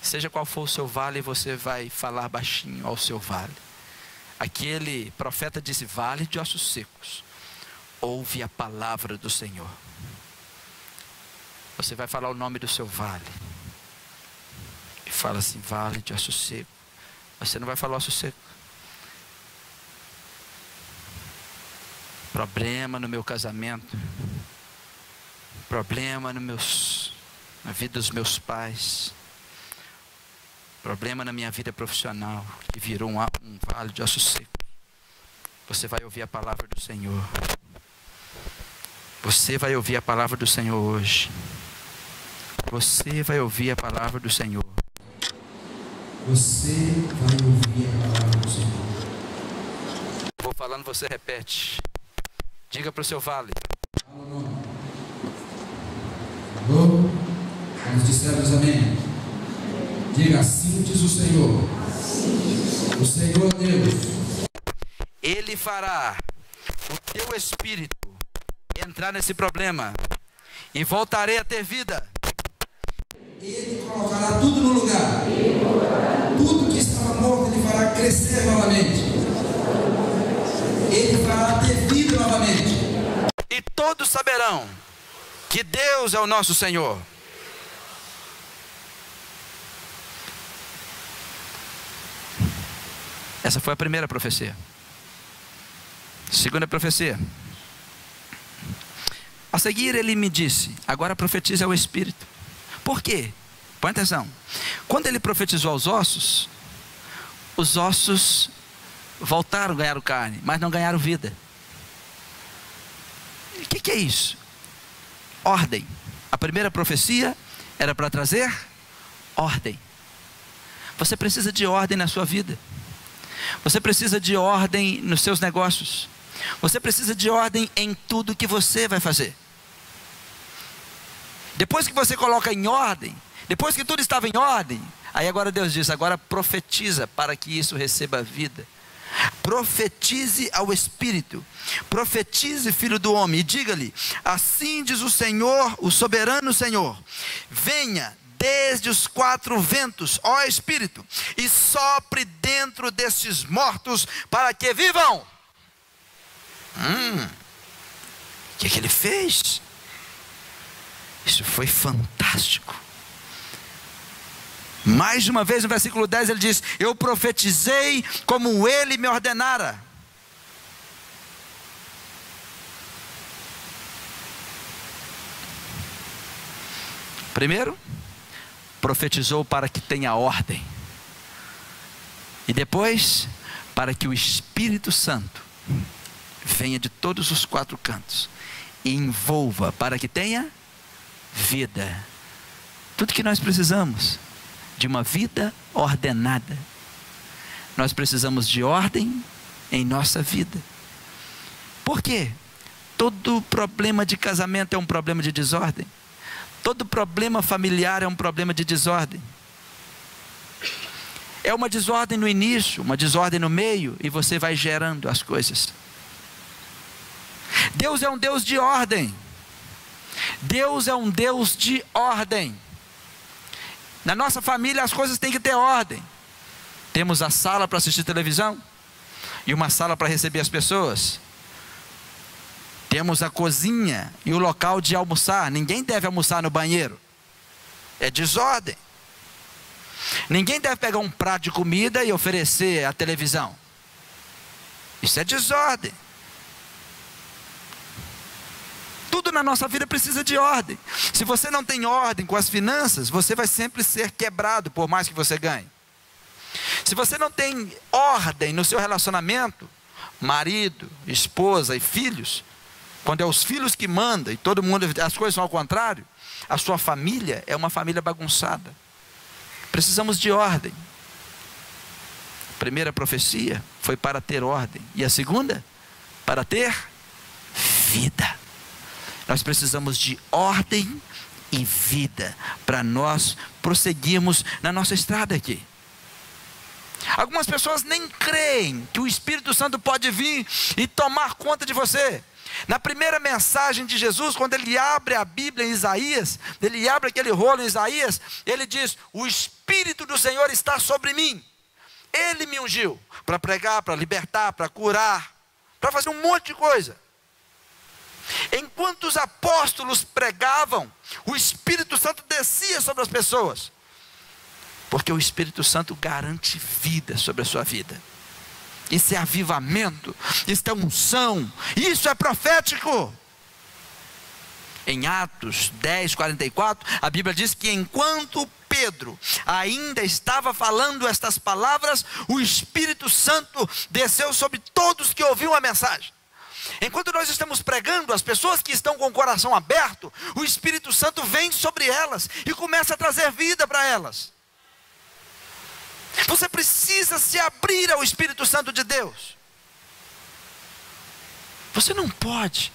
seja qual for o seu vale, você vai falar baixinho ao seu vale. Aquele profeta disse: vale de ossos secos, ouve a palavra do Senhor. Você vai falar o nome do seu vale e fala assim: vale de ossos secos. Você não vai falar osso seco. Problema no meu casamento, problema na vida dos meus pais, problema na minha vida profissional, que virou um vale de ossos secos. Você vai ouvir a palavra do Senhor. Você vai ouvir a palavra do Senhor hoje. Você vai ouvir a palavra do Senhor. Você vai ouvir a palavra do Senhor. Vou falando, você repete. Diga para o seu vale. Alô? Nós dissemos amém. Diga: assim diz o Senhor. O Senhor Deus. Ele fará o teu espírito entrar nesse problema e voltarei a ter vida. Ele colocará tudo no lugar. Tudo que estava morto, Ele fará crescer novamente. Ele fará ter vida novamente. E todos saberão que Deus é o nosso Senhor. Essa foi a primeira profecia. Segunda profecia. A seguir ele me disse: agora profetiza ao Espírito. Por quê? Põe atenção. Quando ele profetizou aos ossos, os ossos voltaram, ganharam carne, mas não ganharam vida. O que é isso? Ordem. A primeira profecia era para trazer ordem. Você precisa de ordem na sua vida. Você precisa de ordem nos seus negócios. Você precisa de ordem em tudo que você vai fazer. Depois que você coloca em ordem, depois que tudo estava em ordem, aí agora Deus diz: agora profetiza para que isso receba vida. Profetize ao Espírito. Profetize, filho do homem, e diga-lhe: assim diz o Senhor, o soberano Senhor: venha desde os quatro ventos, ó Espírito, e sopre dentro destes mortos para que vivam. O que ele fez? Isso foi fantástico. Mais uma vez no versículo 10 ele diz: eu profetizei como ele me ordenara. Primeiro, profetizou para que tenha ordem. E depois, para que o Espírito Santo venha de todos os quatro cantos e envolva, para que tenha vida. Tudo que nós precisamos de uma vida ordenada. Nós precisamos de ordem em nossa vida. Por quê? Todo problema de casamento é um problema de desordem. Todo problema familiar é um problema de desordem. É uma desordem no início, uma desordem no meio, e você vai gerando as coisas. Deus é um Deus de ordem. Deus é um Deus de ordem. Na nossa família as coisas têm que ter ordem. Temos a sala para assistir televisão e uma sala para receber as pessoas. Temos a cozinha e o local de almoçar. Ninguém deve almoçar no banheiro. É desordem. Ninguém deve pegar um prato de comida e oferecer à televisão. Isso é desordem. Tudo na nossa vida precisa de ordem. Se você não tem ordem com as finanças, você vai sempre ser quebrado, por mais que você ganhe. Se você não tem ordem no seu relacionamento, marido, esposa e filhos, quando é os filhos que mandam e todo mundo, as coisas são ao contrário, a sua família é uma família bagunçada. Precisamos de ordem. A primeira profecia foi para ter ordem, e a segunda, para ter vida. Nós precisamos de ordem e vida para nós prosseguirmos na nossa estrada aqui. Algumas pessoas nem creem que o Espírito Santo pode vir e tomar conta de você. Na primeira mensagem de Jesus, quando ele abre a Bíblia em Isaías, ele abre aquele rolo em Isaías, ele diz: o Espírito do Senhor está sobre mim. Ele me ungiu para pregar, para libertar, para curar, para fazer um monte de coisa. Enquanto os apóstolos pregavam, o Espírito Santo descia sobre as pessoas, porque o Espírito Santo garante vida sobre a sua vida. Isso é avivamento, isso é unção, isso é profético. Em Atos 10:44, a Bíblia diz que enquanto Pedro ainda estava falando estas palavras, o Espírito Santo desceu sobre todos que ouviam a mensagem. Enquanto nós estamos pregando, as pessoas que estão com o coração aberto, o Espírito Santo vem sobre elas e começa a trazer vida para elas. Você precisa se abrir ao Espírito Santo de Deus. Você não pode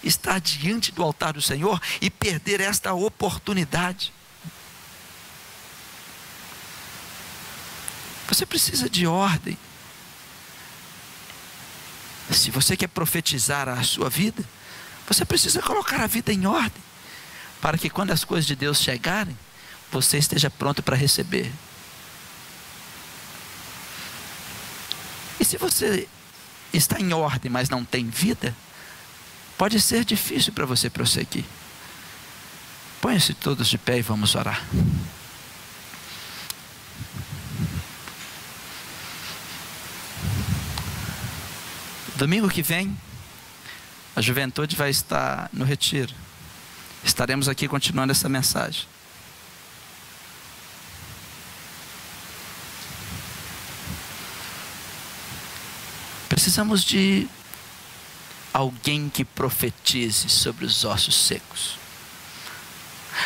estar diante do altar do Senhor e perder esta oportunidade. Você precisa de ordem. Se você quer profetizar a sua vida, você precisa colocar a vida em ordem, para que quando as coisas de Deus chegarem, você esteja pronto para receber. E se você está em ordem, mas não tem vida, pode ser difícil para você prosseguir. Ponham-se todos de pé e vamos orar. Domingo que vem, a juventude vai estar no retiro. Estaremos aqui continuando essa mensagem. Precisamos de alguém que profetize sobre os ossos secos.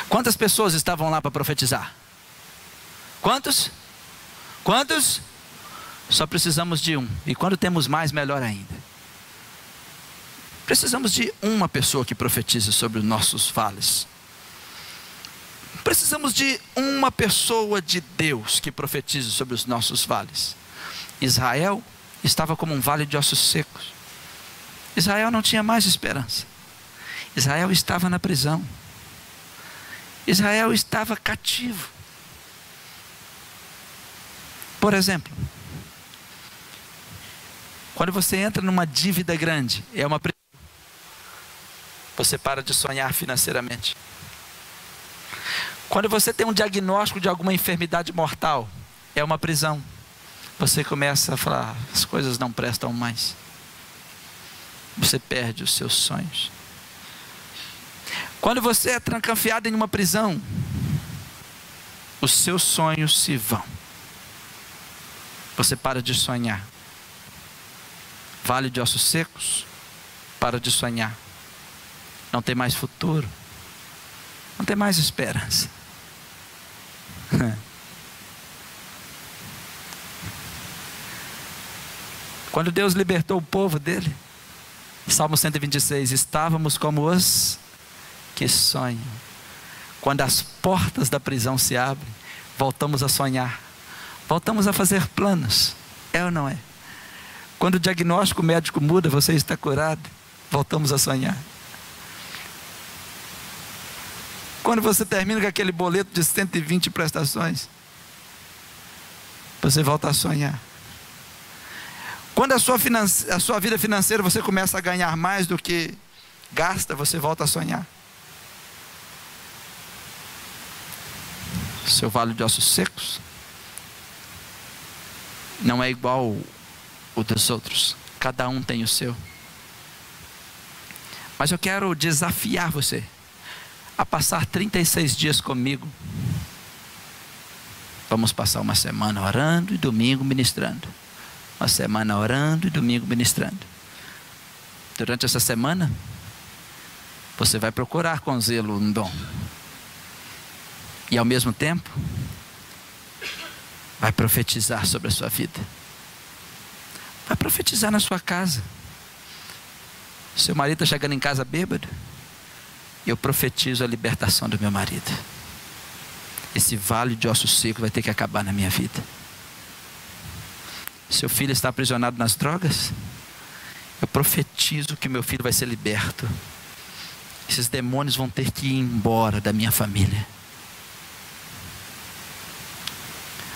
Quantas pessoas estavam lá para profetizar? Quantos? Quantos? Só precisamos de um. E quando temos mais, melhor ainda. Precisamos de uma pessoa que profetize sobre os nossos vales. Precisamos de uma pessoa de Deus que profetize sobre os nossos vales. Israel estava como um vale de ossos secos. Israel não tinha mais esperança. Israel estava na prisão. Israel estava cativo. Por exemplo, quando você entra numa dívida grande, é uma prisão. Você para de sonhar financeiramente. Quando você tem um diagnóstico de alguma enfermidade mortal, é uma prisão. Você começa a falar: as coisas não prestam mais. Você perde os seus sonhos. Quando você é trancafiado em uma prisão, os seus sonhos se vão. Você para de sonhar. Vale de ossos secos, para de sonhar. Não tem mais futuro. Não tem mais esperança. Quando Deus libertou o povo dele, Salmo 126, estávamos como os que sonham. Quando as portas da prisão se abrem, voltamos a sonhar, voltamos a fazer planos, é ou não é? Quando o diagnóstico médico muda, você está curado, voltamos a sonhar. Quando você termina com aquele boleto de 120 prestações, você volta a sonhar. Quando a sua vida financeira você começa a ganhar mais do que gasta, você volta a sonhar. Seu vale de ossos secos não é igual o dos outros. Cada um tem o seu. Mas eu quero desafiar você a passar 36 dias comigo. Vamos passar uma semana orando e domingo ministrando. Uma semana orando e domingo ministrando. Durante essa semana, você vai procurar com zelo um dom. E ao mesmo tempo, vai profetizar sobre a sua vida. Vai profetizar na sua casa. Seu marido está chegando em casa bêbado, eu profetizo a libertação do meu marido. Esse vale de ossos secos vai ter que acabar na minha vida. Seu filho está aprisionado nas drogas, eu profetizo que meu filho vai ser liberto. Esses demônios vão ter que ir embora da minha família.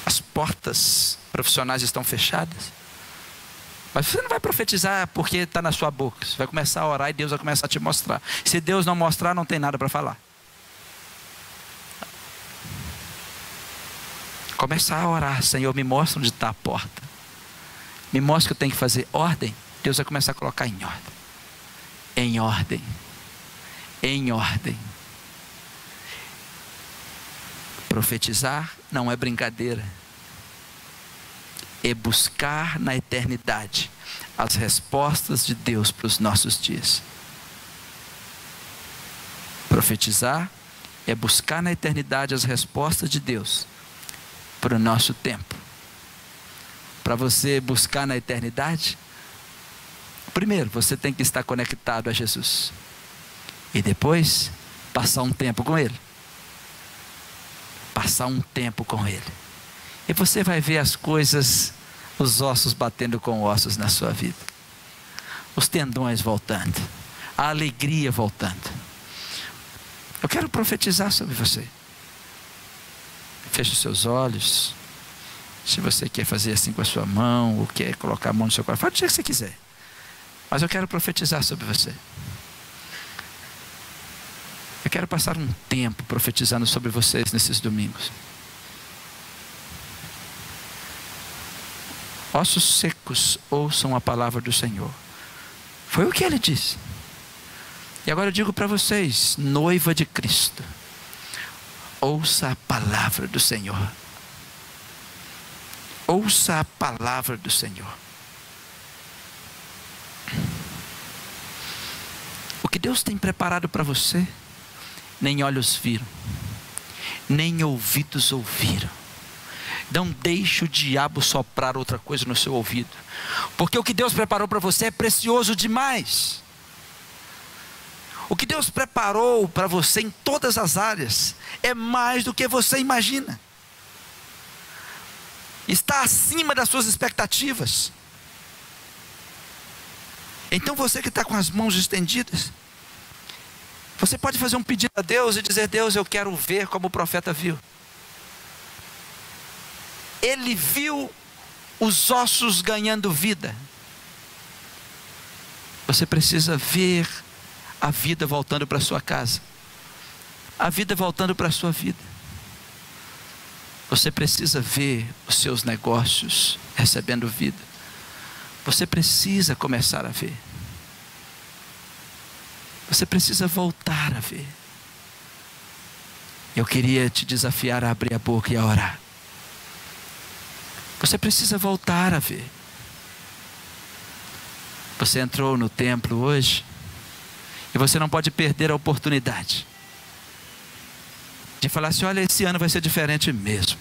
As portas profissionais estão fechadas, mas você não vai profetizar porque está na sua boca. Você vai começar a orar e Deus vai começar a te mostrar. Se Deus não mostrar, não tem nada para falar. Começar a orar: Senhor, me mostra onde está a porta, me mostra o que eu tenho que fazer. Ordem. Deus vai começar a colocar em ordem. Em ordem. Em ordem. Profetizar não é brincadeira. É buscar na eternidade as respostas de Deus para os nossos dias. Profetizar é buscar na eternidade as respostas de Deus para o nosso tempo. Para você buscar na eternidade, primeiro você tem que estar conectado a Jesus. E depois, passar um tempo com Ele. Passar um tempo com Ele. E você vai ver as coisas, os ossos batendo com ossos na sua vida. Os tendões voltando. A alegria voltando. Eu quero profetizar sobre você. Feche os seus olhos. Se você quer fazer assim com a sua mão, ou quer colocar a mão no seu coração, faz o que você quiser. Mas eu quero profetizar sobre você. Eu quero passar um tempo profetizando sobre vocês nesses domingos. Ossos secos, ouçam a palavra do Senhor. Foi o que Ele disse. E agora eu digo para vocês, noiva de Cristo, ouça a palavra do Senhor. Ouça a palavra do Senhor. O que Deus tem preparado para você, nem olhos viram, nem ouvidos ouviram. Não deixe o diabo soprar outra coisa no seu ouvido, porque o que Deus preparou para você é precioso demais. O que Deus preparou para você em todas as áreas é mais do que você imagina. Está acima das suas expectativas. Então você que está com as mãos estendidas, você pode fazer um pedido a Deus e dizer: Deus, eu quero ver como o profeta viu. Ele viu os ossos ganhando vida. Você precisa ver a vida voltando para a sua casa, a vida voltando para a sua vida. Você precisa ver os seus negócios recebendo vida. Você precisa começar a ver. Você precisa voltar a ver. Eu queria te desafiar a abrir a boca e a orar. Você precisa voltar a ver. Você entrou no templo hoje e você não pode perder a oportunidade de falar assim: olha, esse ano vai ser diferente mesmo.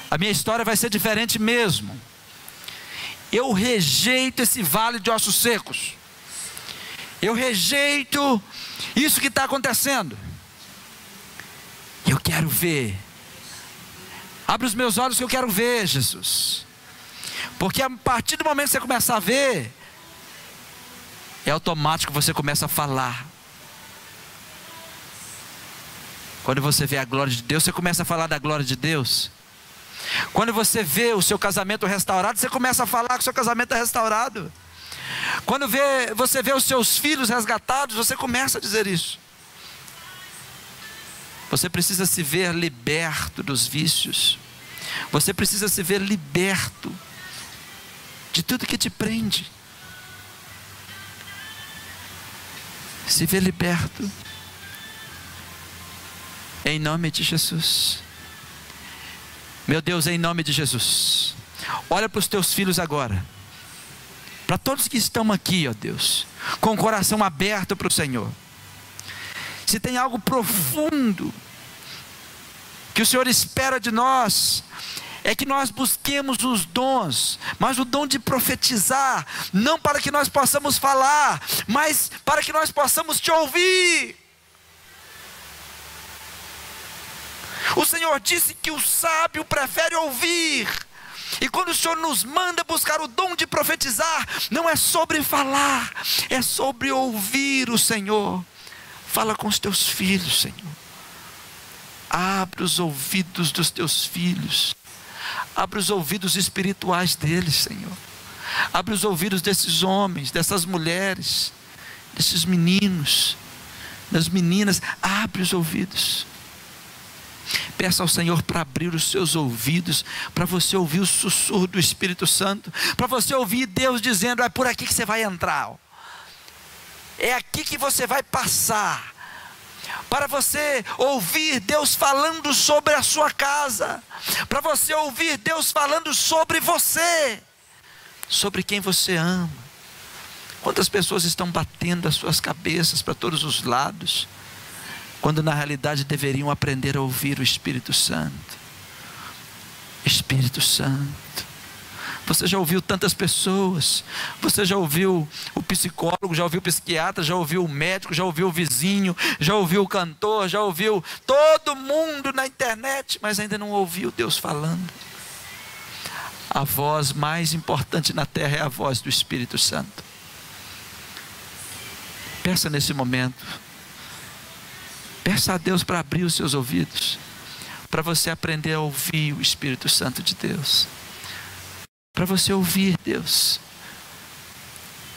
A minha história vai ser diferente mesmo. eu rejeito esse vale de ossos secos. Eu rejeito isso que está acontecendo. Eu quero ver. Abre os meus olhos que eu quero ver, Jesus. Porque a partir do momento que você começar a ver, é automático, você começa a falar. Quando você vê a glória de Deus, você começa a falar da glória de Deus. Quando você vê o seu casamento restaurado, você começa a falar que o seu casamento é restaurado. Quando você vê os seus filhos resgatados, você começa a dizer isso. Você precisa se ver liberto dos vícios. Você precisa se ver liberto de tudo que te prende. Se ver liberto. Em nome de Jesus. Meu Deus, em nome de Jesus. Olha para os teus filhos agora. Para todos que estão aqui, ó Deus, com o coração aberto para o Senhor. Se tem algo profundo que o Senhor espera de nós, é que nós busquemos os dons, mas o dom de profetizar, não para que nós possamos falar, mas para que nós possamos te ouvir. O Senhor disse que o sábio prefere ouvir. E quando o Senhor nos manda buscar o dom de profetizar, não é sobre falar, é sobre ouvir o Senhor. Fala com os teus filhos, Senhor. Abre os ouvidos dos teus filhos. Abre os ouvidos espirituais deles, Senhor. Abre os ouvidos desses homens, dessas mulheres, desses meninos, das meninas. Abre os ouvidos. Peça ao Senhor para abrir os seus ouvidos, para você ouvir o sussurro do Espírito Santo, para você ouvir Deus dizendo: é por aqui que você vai entrar, é aqui que você vai passar. Para você ouvir Deus falando sobre a sua casa, para você ouvir Deus falando sobre você, sobre quem você ama. Quantas pessoas estão batendo as suas cabeças para todos os lados, quando na realidade deveriam aprender a ouvir o Espírito Santo. Espírito Santo. Você já ouviu tantas pessoas, você já ouviu o psicólogo, já ouviu o psiquiatra, já ouviu o médico, já ouviu o vizinho, já ouviu o cantor, já ouviu todo mundo na internet, mas ainda não ouviu Deus falando. A voz mais importante na terra é a voz do Espírito Santo. Peça nesse momento, peça a Deus para abrir os seus ouvidos, para você aprender a ouvir o Espírito Santo de Deus, para você ouvir Deus,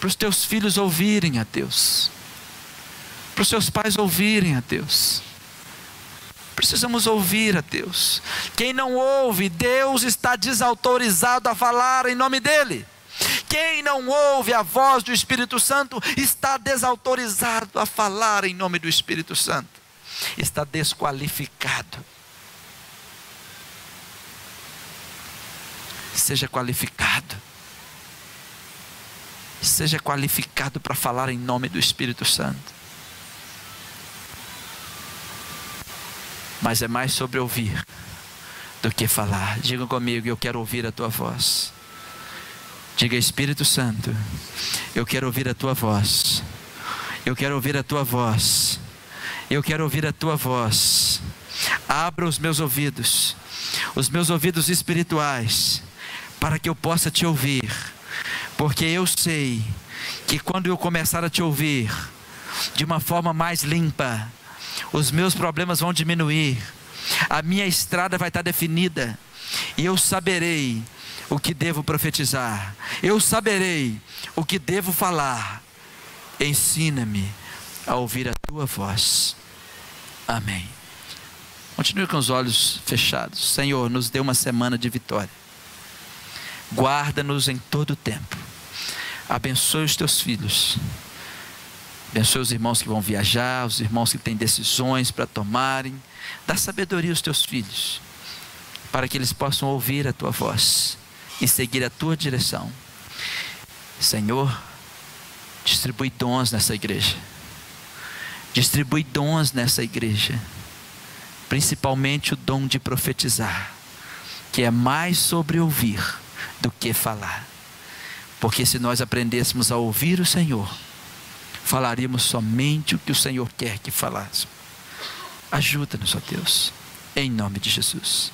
para os teus filhos ouvirem a Deus, para os seus pais ouvirem a Deus. Precisamos ouvir a Deus. Quem não ouve, Deus está desautorizado a falar em nome dele. Quem não ouve a voz do Espírito Santo está desautorizado a falar em nome do Espírito Santo. Está desqualificado. Seja qualificado. Seja qualificado para falar em nome do Espírito Santo. Mas é mais sobre ouvir do que falar. Diga comigo: eu quero ouvir a tua voz. Diga: Espírito Santo, eu quero ouvir a tua voz. Eu quero ouvir a tua voz. Eu quero ouvir a tua voz. Abra os meus ouvidos espirituais, para que eu possa te ouvir. Porque eu sei que quando eu começar a te ouvir de uma forma mais limpa, os meus problemas vão diminuir, a minha estrada vai estar definida, e eu saberei o que devo profetizar, eu saberei o que devo falar. Ensina-me a ouvir a tua voz. Amém. Continue com os olhos fechados. Senhor, nos dê uma semana de vitória. Guarda-nos em todo o tempo. Abençoe os teus filhos. Abençoe os irmãos que vão viajar, os irmãos que têm decisões para tomarem. Dá sabedoria aos teus filhos, para que eles possam ouvir a tua voz e seguir a tua direção. Senhor, distribui dons nessa igreja. Distribui dons nessa igreja. Principalmente o dom de profetizar, que é mais sobre ouvir do que falar. Porque se nós aprendêssemos a ouvir o Senhor, falaríamos somente o que o Senhor quer que falássemos. Ajuda-nos, ó Deus, em nome de Jesus.